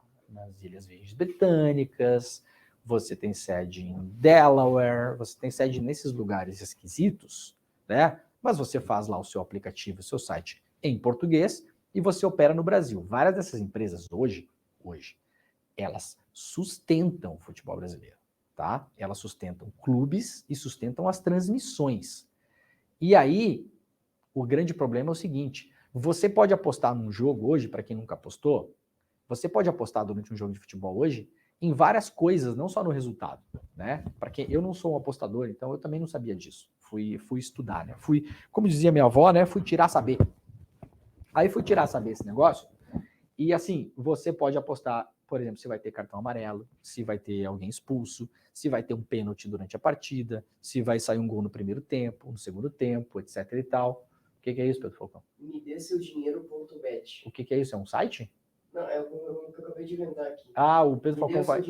Ilhas Virgens Britânicas, você tem sede em Delaware, você tem sede nesses lugares esquisitos, né? Mas você faz lá o seu aplicativo, o seu site em português e você opera no Brasil. Várias dessas empresas hoje, elas sustentam o futebol brasileiro, tá? Elas sustentam clubes e sustentam as transmissões. E aí, o grande problema é o seguinte: você pode apostar num jogo hoje, para quem nunca apostou, você pode apostar durante um jogo de futebol hoje em várias coisas, não só no resultado, né? Para quem eu não sou um apostador, então eu também não sabia disso. Fui estudar, né? Como dizia minha avó, né? Fui tirar saber. Aí fui tirar saber esse negócio. E assim, você pode apostar, por exemplo, se vai ter cartão amarelo, se vai ter alguém expulso, se vai ter um pênalti durante a partida, se vai sair um gol no primeiro tempo, no segundo tempo, etc e tal. O que é isso, Pedro Falcão? Me dê seu dinheiro.bet. O que é isso? É um site? Não, é o que eu acabei de inventar aqui. Ah, o Pedro Falcão vai.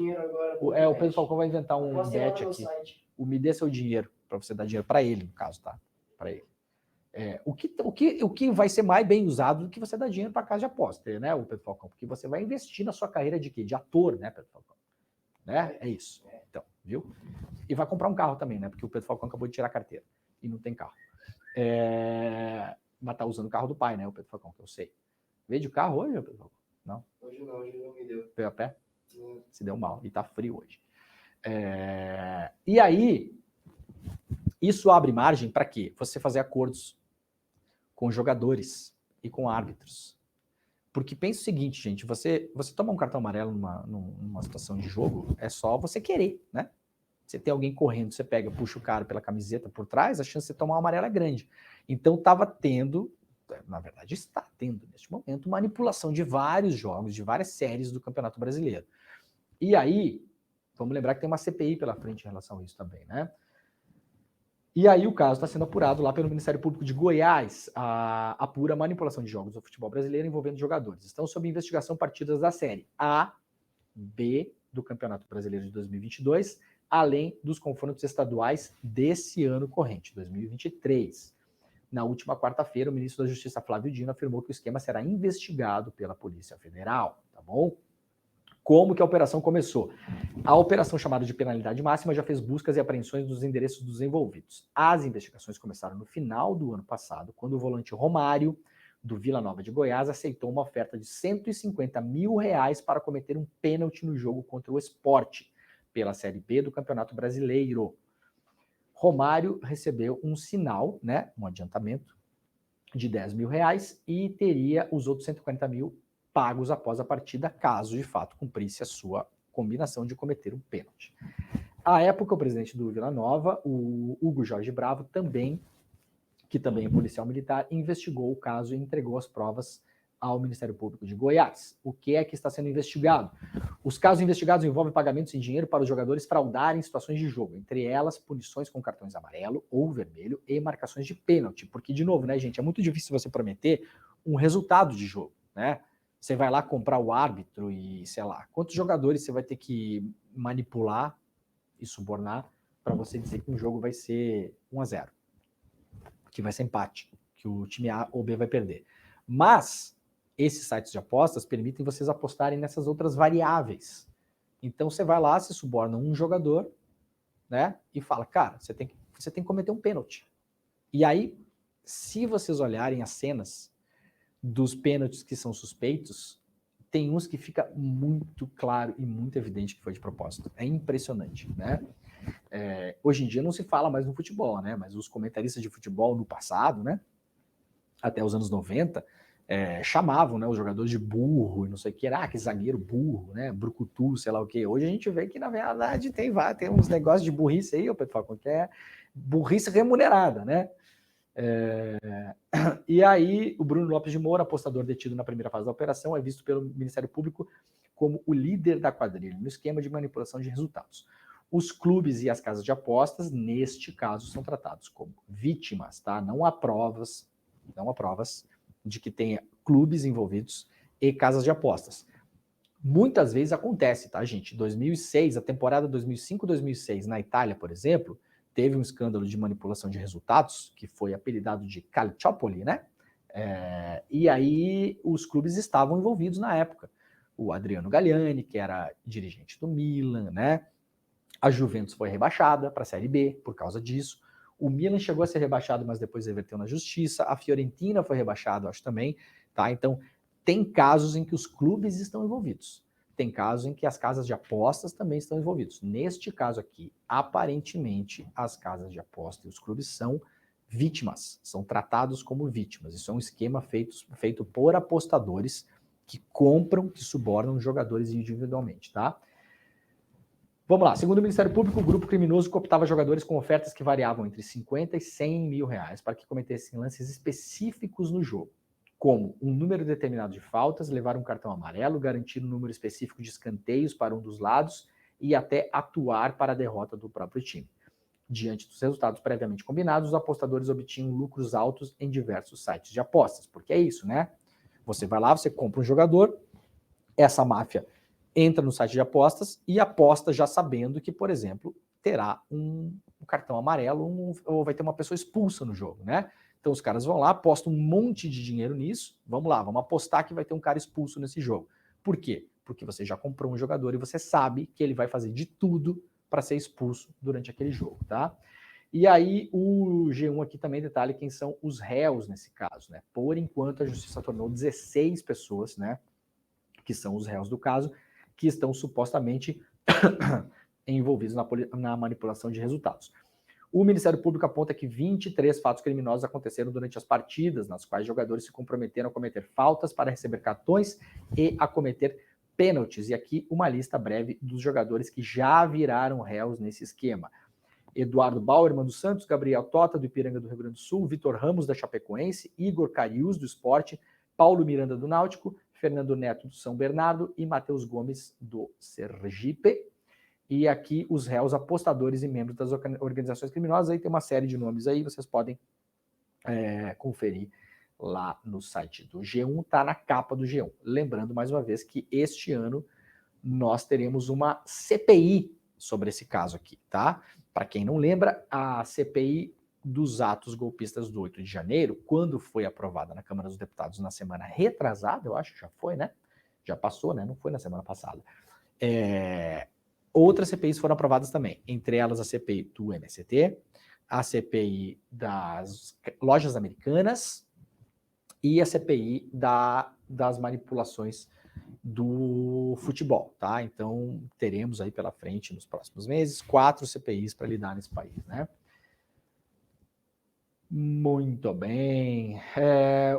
O Pedro Falcão vai inventar um bet aqui. O Me Dê Seu Dinheiro, para você dar dinheiro para ele, no caso, tá? Para ele. O que vai ser mais bem usado do que você dar dinheiro para casa de aposta, né, o Pedro Falcão? Porque você vai investir na sua carreira de quê? De ator, né, Pedro Falcão? Né? É isso. Então, viu? E vai comprar um carro também, né? Porque o Pedro Falcão acabou de tirar a carteira e não tem carro. Mas tá usando o carro do pai, né, o Pedro Falcão, que eu sei. Veio de carro hoje, Pedro Falcão? Não? Hoje não me deu. Veio a pé? Se deu mal. E tá frio hoje. E aí, isso abre margem para quê? Você fazer acordos com jogadores e com árbitros. Porque pensa o seguinte, gente, você toma um cartão amarelo numa situação de jogo, é só você querer, né? Você tem alguém correndo, você pega, puxa o cara pela camiseta por trás, a chance de você tomar um amarelo é grande. Então estava tendo, na verdade está tendo neste momento, manipulação de vários jogos, de várias séries do Campeonato Brasileiro. E aí, vamos lembrar que tem uma CPI pela frente em relação a isso também, né? E aí o caso está sendo apurado lá pelo Ministério Público de Goiás, a apura manipulação de jogos do futebol brasileiro envolvendo jogadores. Estão sob investigação partidas da série A, B do Campeonato Brasileiro de 2022, além dos confrontos estaduais desse ano corrente, 2023. Na última quarta-feira, o ministro da Justiça, Flávio Dino, afirmou que o esquema será investigado pela Polícia Federal, tá bom? Como que a operação começou? A operação chamada de penalidade máxima já fez buscas e apreensões dos endereços dos envolvidos. As investigações começaram no final do ano passado, quando o volante Romário, do Vila Nova de Goiás, aceitou uma oferta de R$150 mil para cometer um pênalti no jogo contra o Sport, pela Série B do Campeonato Brasileiro. Romário recebeu um sinal, né, um adiantamento de R$10 mil e teria os outros 140 mil pagos após a partida, caso de fato cumprisse a sua combinação de cometer um pênalti. À época, o presidente do Vila Nova, o Hugo Jorge Bravo, que também é policial militar, investigou o caso e entregou as provas ao Ministério Público de Goiás. O que é que está sendo investigado? Os casos investigados envolvem pagamentos em dinheiro para os jogadores fraudarem situações de jogo, entre elas punições com cartões amarelo ou vermelho e marcações de pênalti, porque, de novo, né, gente, é muito difícil você prometer um resultado de jogo, né? Você vai lá comprar o árbitro e, sei lá, quantos jogadores você vai ter que manipular e subornar para você dizer que um jogo vai ser 1-0, que vai ser empate, que o time A ou B vai perder. Mas esses sites de apostas permitem vocês apostarem nessas outras variáveis. Então você vai lá, se suborna um jogador, né, e fala, cara, você tem que cometer um pênalti. E aí, se vocês olharem as cenas dos pênaltis que são suspeitos, tem uns que fica muito claro e muito evidente que foi de propósito. É impressionante, né? Hoje em dia não se fala mais no futebol, né? Mas os comentaristas de futebol no passado, né? Até os anos 90, chamavam, né, os jogadores de burro, e não sei o que, que zagueiro burro, né? Brucutu, sei lá o que. Hoje a gente vê que, na verdade, tem uns negócios de burrice aí, o pessoal, que é burrice remunerada, né? E aí, o Bruno Lopes de Moura, apostador detido na primeira fase da operação, é visto pelo Ministério Público como o líder da quadrilha, no esquema de manipulação de resultados. Os clubes e as casas de apostas, neste caso, são tratados como vítimas, tá? Não há provas de que tenha clubes envolvidos e casas de apostas. Muitas vezes acontece, tá, gente? 2006, a temporada 2005-2006 na Itália, por exemplo, teve um escândalo de manipulação de resultados, que foi apelidado de Calciopoli, né? E aí os clubes estavam envolvidos na época. O Adriano Galliani, que era dirigente do Milan, né? A Juventus foi rebaixada para a Série B por causa disso. O Milan chegou a ser rebaixado, mas depois reverteu na justiça. A Fiorentina foi rebaixada, acho também, tá? Então, tem casos em que os clubes estão envolvidos. Tem casos em que as casas de apostas também estão envolvidos. Neste caso aqui, aparentemente, as casas de aposta e os clubes são vítimas, são tratados como vítimas. Isso é um esquema feito por apostadores que compram, que subornam jogadores individualmente, tá? Vamos lá. Segundo o Ministério Público, o grupo criminoso cooptava jogadores com ofertas que variavam entre 50 e 100 mil reais para que cometessem lances específicos no jogo, como um número determinado de faltas, levar um cartão amarelo, garantir um número específico de escanteios para um dos lados e até atuar para a derrota do próprio time. Diante dos resultados previamente combinados, os apostadores obtinham lucros altos em diversos sites de apostas, porque é isso, né? Você vai lá, você compra um jogador, essa máfia entra no site de apostas e aposta já sabendo que, por exemplo, terá um cartão amarelo ou vai ter uma pessoa expulsa no jogo, né? Então os caras vão lá, apostam um monte de dinheiro nisso, vamos lá, vamos apostar que vai ter um cara expulso nesse jogo. Por quê? Porque você já comprou um jogador e você sabe que ele vai fazer de tudo para ser expulso durante aquele jogo, tá? E aí o G1 aqui também detalha quem são os réus nesse caso, né? Por enquanto a justiça tornou 16 pessoas, né, que são os réus do caso, que estão supostamente envolvidos na manipulação de resultados. O Ministério Público aponta que 23 fatos criminosos aconteceram durante as partidas, nas quais jogadores se comprometeram a cometer faltas para receber cartões e a cometer pênaltis. E aqui uma lista breve dos jogadores que já viraram réus nesse esquema. Eduardo Bauerman dos Santos, Gabriel Tota do Ipiranga do Rio Grande do Sul, Vitor Ramos da Chapecoense, Igor Carius do Sport, Paulo Miranda do Náutico, Fernando Neto do São Bernardo e Matheus Gomes do Sergipe. E aqui os réus apostadores e membros das organizações criminosas. Aí tem uma série de nomes aí, vocês podem conferir lá no site do G1, tá na capa do G1. Lembrando mais uma vez que este ano nós teremos uma CPI sobre esse caso aqui, tá? Para quem não lembra, a CPI dos atos golpistas do 8 de janeiro, quando foi aprovada na Câmara dos Deputados na semana retrasada, eu acho que já foi, né? Já passou, né? Não foi na semana passada. Outras CPIs foram aprovadas também, entre elas a CPI do MST, a CPI das lojas americanas e a CPI das manipulações do futebol, tá? Então, teremos aí pela frente, nos próximos meses, 4 CPIs para lidar nesse país, né? Muito bem.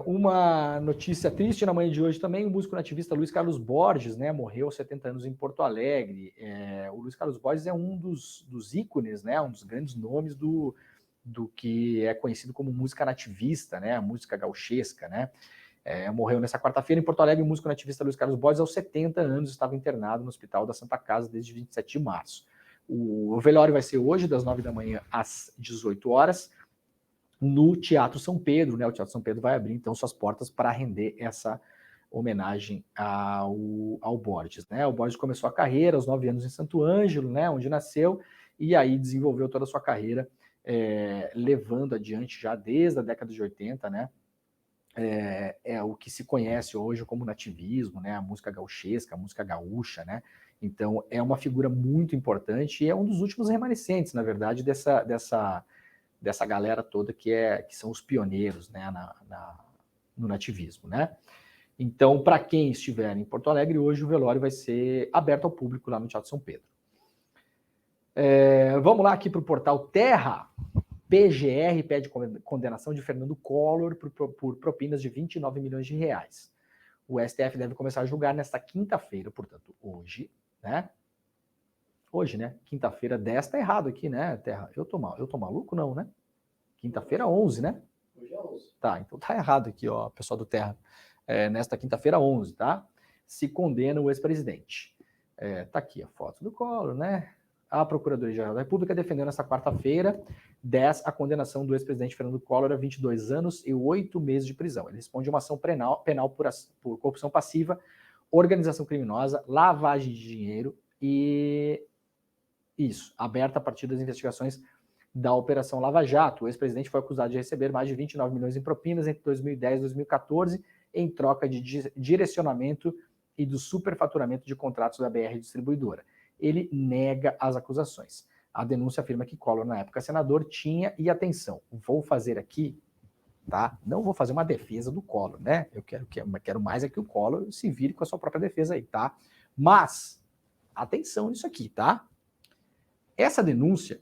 Uma notícia triste na manhã de hoje também, o músico nativista Luiz Carlos Borges, né, morreu aos 70 anos em Porto Alegre. O Luiz Carlos Borges é um dos ícones, né, um dos grandes nomes do que é conhecido como música nativista, né, a música gauchesca, né. Morreu nessa quarta-feira em Porto Alegre. O músico nativista Luiz Carlos Borges, aos 70 anos, estava internado no Hospital da Santa Casa desde 27 de março. O velório vai ser hoje, das 9 da manhã às 18 horas, no Teatro São Pedro, né? O Teatro São Pedro vai abrir, então, suas portas para render essa homenagem ao Borges, né? O Borges começou a carreira aos 9 anos em Santo Ângelo, né? Onde nasceu, e aí desenvolveu toda a sua carreira, levando adiante já desde a década de 80, né? O que se conhece hoje como nativismo, né? A música gauchesca, a música gaúcha, né? Então, é uma figura muito importante e é um dos últimos remanescentes, na verdade, dessa galera toda que são os pioneiros, né, no nativismo, né? Então, para quem estiver em Porto Alegre, hoje o velório vai ser aberto ao público lá no Teatro São Pedro. Vamos lá aqui para o portal Terra. PGR pede condenação de Fernando Collor por propinas de 29 milhões de reais. O STF deve começar a julgar nesta quinta-feira, portanto, hoje, né? Hoje, né? Quinta-feira 10, tá errado aqui, né, Terra? Eu tô maluco? Não, né? Quinta-feira 11, né? Hoje é 11. Tá, então tá errado aqui, ó, pessoal do Terra. Nesta quinta-feira 11, tá? Se condena o ex-presidente. Tá aqui a foto do Collor, né? A Procuradoria-Geral da República defendeu nesta quarta-feira 10 a condenação do ex-presidente Fernando Collor a 22 anos e 8 meses de prisão. Ele responde a uma ação penal por corrupção passiva, organização criminosa, lavagem de dinheiro e isso, aberta a partir das investigações da Operação Lava Jato. O ex-presidente foi acusado de receber mais de 29 milhões em propinas entre 2010 e 2014, em troca de direcionamento e do superfaturamento de contratos da BR Distribuidora. Ele nega as acusações. A denúncia afirma que Collor, na época senador, tinha, e atenção, vou fazer aqui, tá? Não vou fazer uma defesa do Collor, né? Eu quero mais é que o Collor se vire com a sua própria defesa aí, tá? Mas, atenção nisso aqui, tá? Essa denúncia,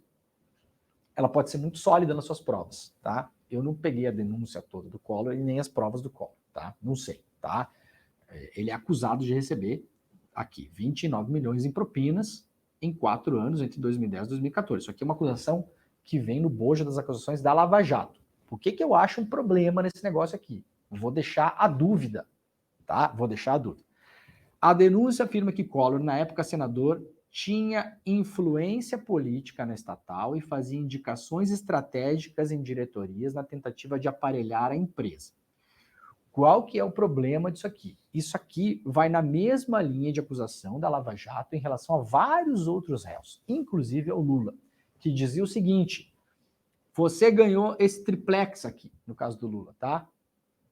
ela pode ser muito sólida nas suas provas, tá? Eu não peguei a denúncia toda do Collor e nem as provas do Collor, tá? Não sei, tá? Ele é acusado de receber aqui 29 milhões em propinas em 4 anos, entre 2010 e 2014. Isso aqui é uma acusação que vem no bojo das acusações da Lava Jato. Por que eu acho um problema nesse negócio aqui? Vou deixar a dúvida, tá? Vou deixar a dúvida. A denúncia afirma que Collor, na época senador, tinha influência política na estatal e fazia indicações estratégicas em diretorias na tentativa de aparelhar a empresa. Qual que é o problema disso aqui? Isso aqui vai na mesma linha de acusação da Lava Jato em relação a vários outros réus, inclusive ao Lula, que dizia o seguinte: você ganhou esse triplex aqui, no caso do Lula, tá?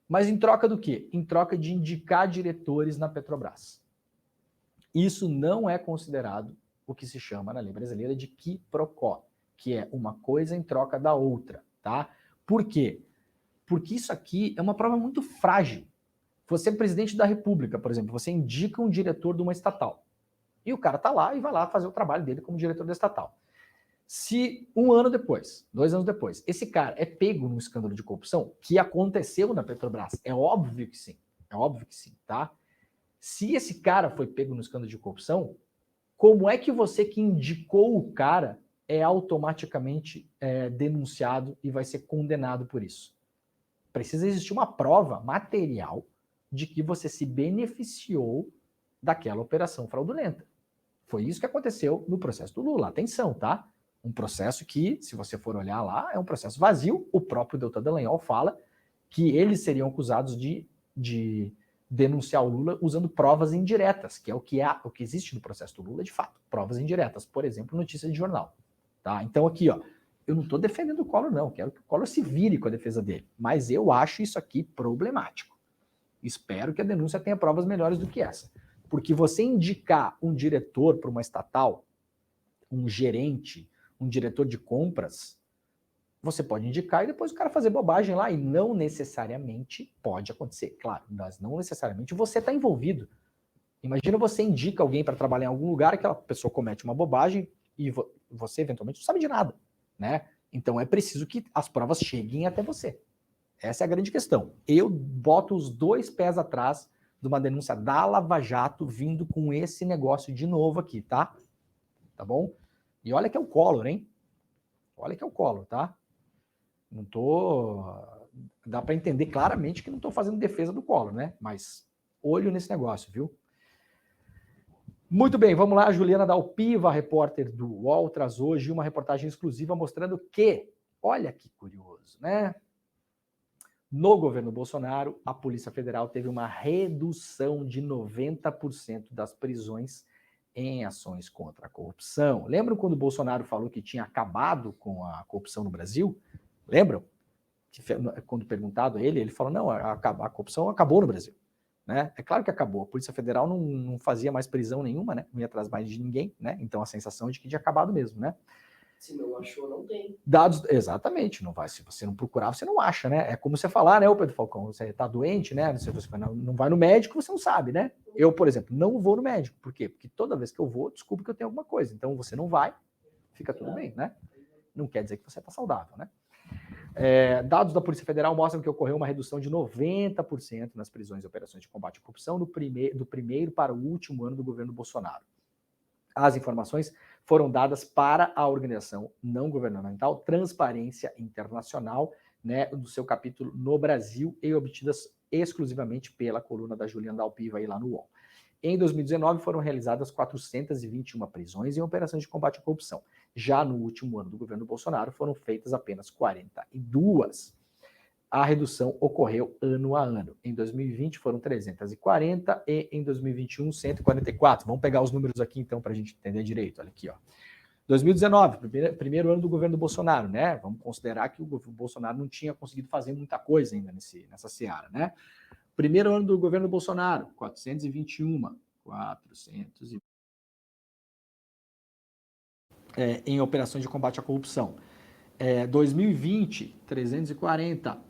Mas em troca do quê? Em troca de indicar diretores na Petrobras. Isso não é considerado o que se chama na lei brasileira de qui pro quo, que é uma coisa em troca da outra, tá? Por quê? Porque isso aqui é uma prova muito frágil. Você é presidente da República, por exemplo, você indica um diretor de uma estatal. E o cara tá lá e vai lá fazer o trabalho dele como diretor da estatal. Se 1 ano depois, 2 anos depois, esse cara é pego num escândalo de corrupção, que aconteceu na Petrobras, é óbvio que sim, tá? Se esse cara foi pego no escândalo de corrupção, como é que você que indicou o cara é automaticamente denunciado e vai ser condenado por isso? Precisa existir uma prova material de que você se beneficiou daquela operação fraudulenta. Foi isso que aconteceu no processo do Lula. Atenção, tá? Um processo que, se você for olhar lá, é um processo vazio. O próprio Deltan Dallagnol fala que eles seriam acusados de denunciar o Lula usando provas indiretas, que é o que existe no processo do Lula, de fato. Provas indiretas, por exemplo, notícia de jornal. Tá? Então aqui, ó, eu não estou defendendo o Collor, não. Quero que o Collor se vire com a defesa dele. Mas eu acho isso aqui problemático. Espero que a denúncia tenha provas melhores do que essa. Porque você indicar um diretor para uma estatal, um gerente, um diretor de compras, você pode indicar e depois o cara fazer bobagem lá. E não necessariamente pode acontecer. Claro, mas não necessariamente você está envolvido. Imagina você indica alguém para trabalhar em algum lugar, aquela pessoa comete uma bobagem e você eventualmente não sabe de nada, né? Então é preciso que as provas cheguem até você. Essa é a grande questão. Eu boto os 2 pés atrás de uma denúncia da Lava Jato vindo com esse negócio de novo aqui, tá? Tá bom? E olha que é o Collor, hein? Olha que é o Collor, tá? Não tô... Dá para entender claramente que não tô fazendo defesa do Collor, né? Mas olho nesse negócio, viu? Muito bem, vamos lá. A Juliana Dalpiva, repórter do UOL, traz hoje uma reportagem exclusiva mostrando que, olha que curioso, né? No governo Bolsonaro, a Polícia Federal teve uma redução de 90% das prisões em ações contra a corrupção. Lembram quando o Bolsonaro falou que tinha acabado com a corrupção no Brasil? Lembram? Quando perguntado a ele, ele falou, não, a corrupção acabou no Brasil. Né? É claro que acabou. A Polícia Federal não fazia mais prisão nenhuma, né? Não ia atrás mais de ninguém, né? Então a sensação é de que tinha acabado mesmo, né? Se não achou, não tem. Dados, exatamente, não vai. Se você não procurar, você não acha, né? É como você falar, né, ô Pedro Falcão? Você tá doente, né? Você não vai no médico, você não sabe, né? Eu, por exemplo, não vou no médico. Por quê? Porque toda vez que eu vou, desculpe que eu tenho alguma coisa. Então você não vai, fica tudo bem, né? Não quer dizer que você está saudável, né? Dados da Polícia Federal mostram que ocorreu uma redução de 90% nas prisões e operações de combate à corrupção do primeiro para o último ano do governo Bolsonaro. As informações foram dadas para a organização não governamental Transparência Internacional, né, do seu capítulo no Brasil, e obtidas exclusivamente pela coluna da Juliana Dalpiva aí lá no UOL. Em 2019, foram realizadas 421 prisões em operações de combate à corrupção. Já no último ano do governo Bolsonaro, foram feitas apenas 42. A redução ocorreu ano a ano. Em 2020 foram 340 e em 2021 144. Vamos pegar os números aqui então para a gente entender direito. Olha aqui, ó. 2019, primeiro ano do governo Bolsonaro, né? Vamos considerar que o Bolsonaro não tinha conseguido fazer muita coisa ainda nessa seara, né? Primeiro ano do governo Bolsonaro, 421. Em operações de combate à corrupção. 2020, 340.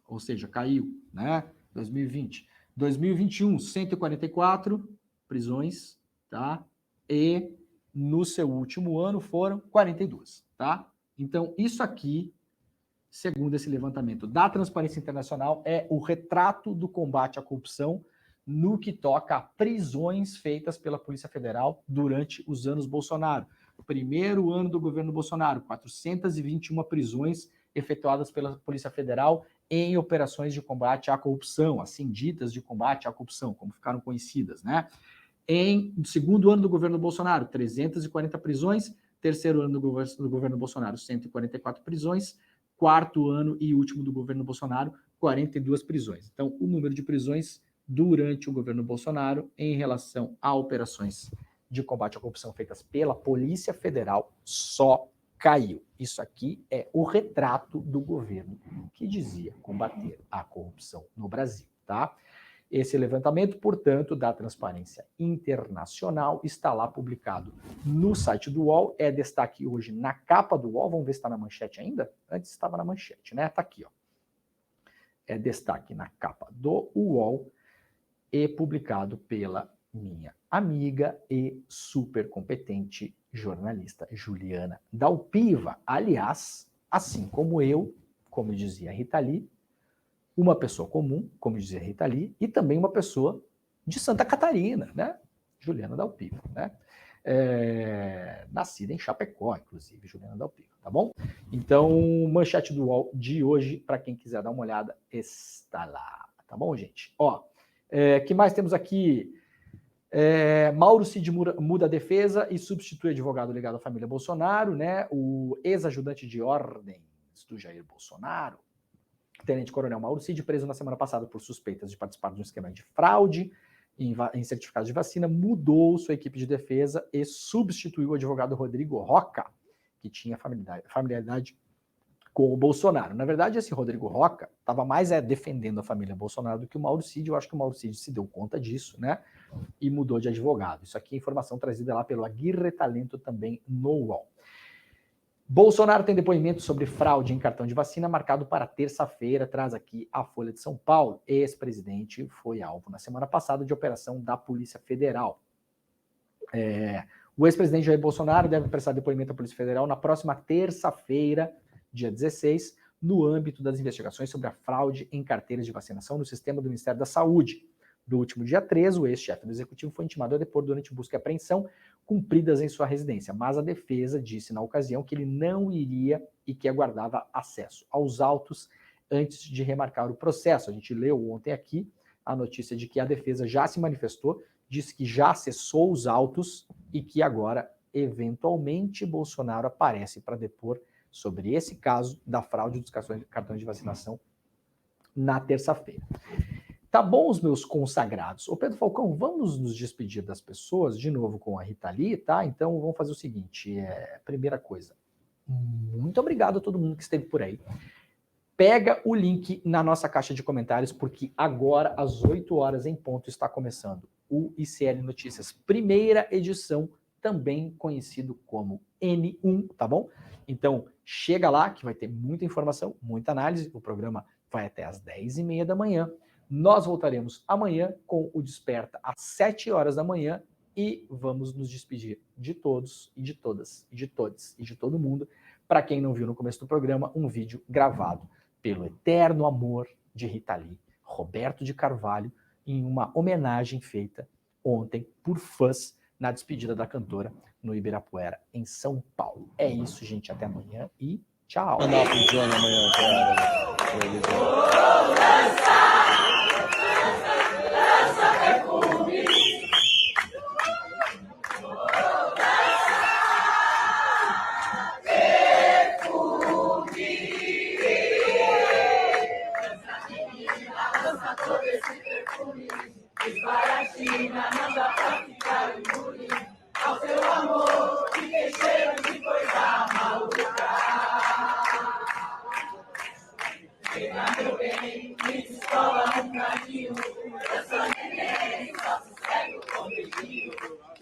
Ou seja, caiu, né? 2020. 2021, 144 prisões, tá? E no seu último ano foram 42, tá? Então, isso aqui, segundo esse levantamento da Transparência Internacional, é o retrato do combate à corrupção no que toca a prisões feitas pela Polícia Federal durante os anos Bolsonaro. Primeiro ano do governo Bolsonaro, 421 prisões efetuadas pela Polícia Federal em operações de combate à corrupção, assim ditas de combate à corrupção, como ficaram conhecidas, né? No segundo ano do governo Bolsonaro, 340 prisões. Terceiro ano do governo Bolsonaro, 144 prisões. Quarto ano e último do governo Bolsonaro, 42 prisões. Então, o número de prisões durante o governo Bolsonaro em relação a operações de combate à corrupção feitas pela Polícia Federal só caiu. Isso aqui é o retrato do governo que dizia combater a corrupção no Brasil, tá? Esse levantamento, portanto, da Transparência Internacional está lá publicado no site do UOL, é destaque hoje na capa do UOL, vamos ver se está na manchete ainda? Antes estava na manchete, né? Tá aqui, ó. É destaque na capa do UOL e publicado pela minha amiga e super competente jornalista Juliana Dalpiva. Aliás, assim como eu, como dizia Rita Lee, uma pessoa comum, como dizia Rita Lee, e também uma pessoa de Santa Catarina, né? Juliana Dalpiva, né? Nascida em Chapecó, inclusive, Juliana Dalpiva, tá bom? Então, manchete do UOL de hoje, para quem quiser dar uma olhada, está lá, tá bom, gente? Ó, que mais temos aqui? Mauro Cid muda a defesa e substitui advogado ligado à família Bolsonaro, né? O ex-ajudante de ordens do Jair Bolsonaro, tenente-coronel Mauro Cid, preso na semana passada por suspeitas de participar de um esquema de fraude em certificados de vacina, mudou sua equipe de defesa e substituiu o advogado Rodrigo Roca, que tinha familiaridade com o Bolsonaro. Na verdade, esse Rodrigo Roca estava mais defendendo a família Bolsonaro do que o Mauro Cid. Eu acho que o Mauro Cid se deu conta disso, né? E mudou de advogado. Isso aqui é informação trazida lá pelo Aguirre Talento também no UOL. Bolsonaro tem depoimento sobre fraude em cartão de vacina marcado para terça-feira, traz aqui a Folha de São Paulo. Ex-presidente foi alvo na semana passada de operação da Polícia Federal. O ex-presidente Jair Bolsonaro deve prestar depoimento à Polícia Federal na próxima terça-feira, dia 16, no âmbito das investigações sobre a fraude em carteiras de vacinação no sistema do Ministério da Saúde. No último dia 13, o ex-chefe do Executivo foi intimado a depor durante busca e apreensão cumpridas em sua residência, mas a defesa disse na ocasião que ele não iria e que aguardava acesso aos autos antes de remarcar o processo. A gente leu ontem aqui a notícia de que a defesa já se manifestou, disse que já acessou os autos e que agora, eventualmente, Bolsonaro aparece para depor sobre esse caso da fraude dos cartões de vacinação na terça-feira. Tá bom, os meus consagrados? Ô Pedro Falcão, vamos nos despedir das pessoas, de novo com a Rita Lee, tá? Então vamos fazer o seguinte, primeira coisa, muito obrigado a todo mundo que esteve por aí. Pega o link na nossa caixa de comentários, porque agora, às 8 horas em ponto, está começando o ICL Notícias, primeira edição, também conhecido como N1, tá bom? Então, chega lá, que vai ter muita informação, muita análise, o programa vai até às 10h30 da manhã. Nós voltaremos amanhã com o Desperta às 7 horas da manhã e vamos nos despedir de todos e de todas e de todos e de todo mundo. Para quem não viu no começo do programa, um vídeo gravado pelo eterno amor de Rita Lee, Roberto de Carvalho, em uma homenagem feita ontem por fãs na despedida da cantora no Ibirapuera, em São Paulo. É isso, gente. Até amanhã e tchau. Mandar pro Johnny amanhã, cara.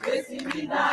Esse me dá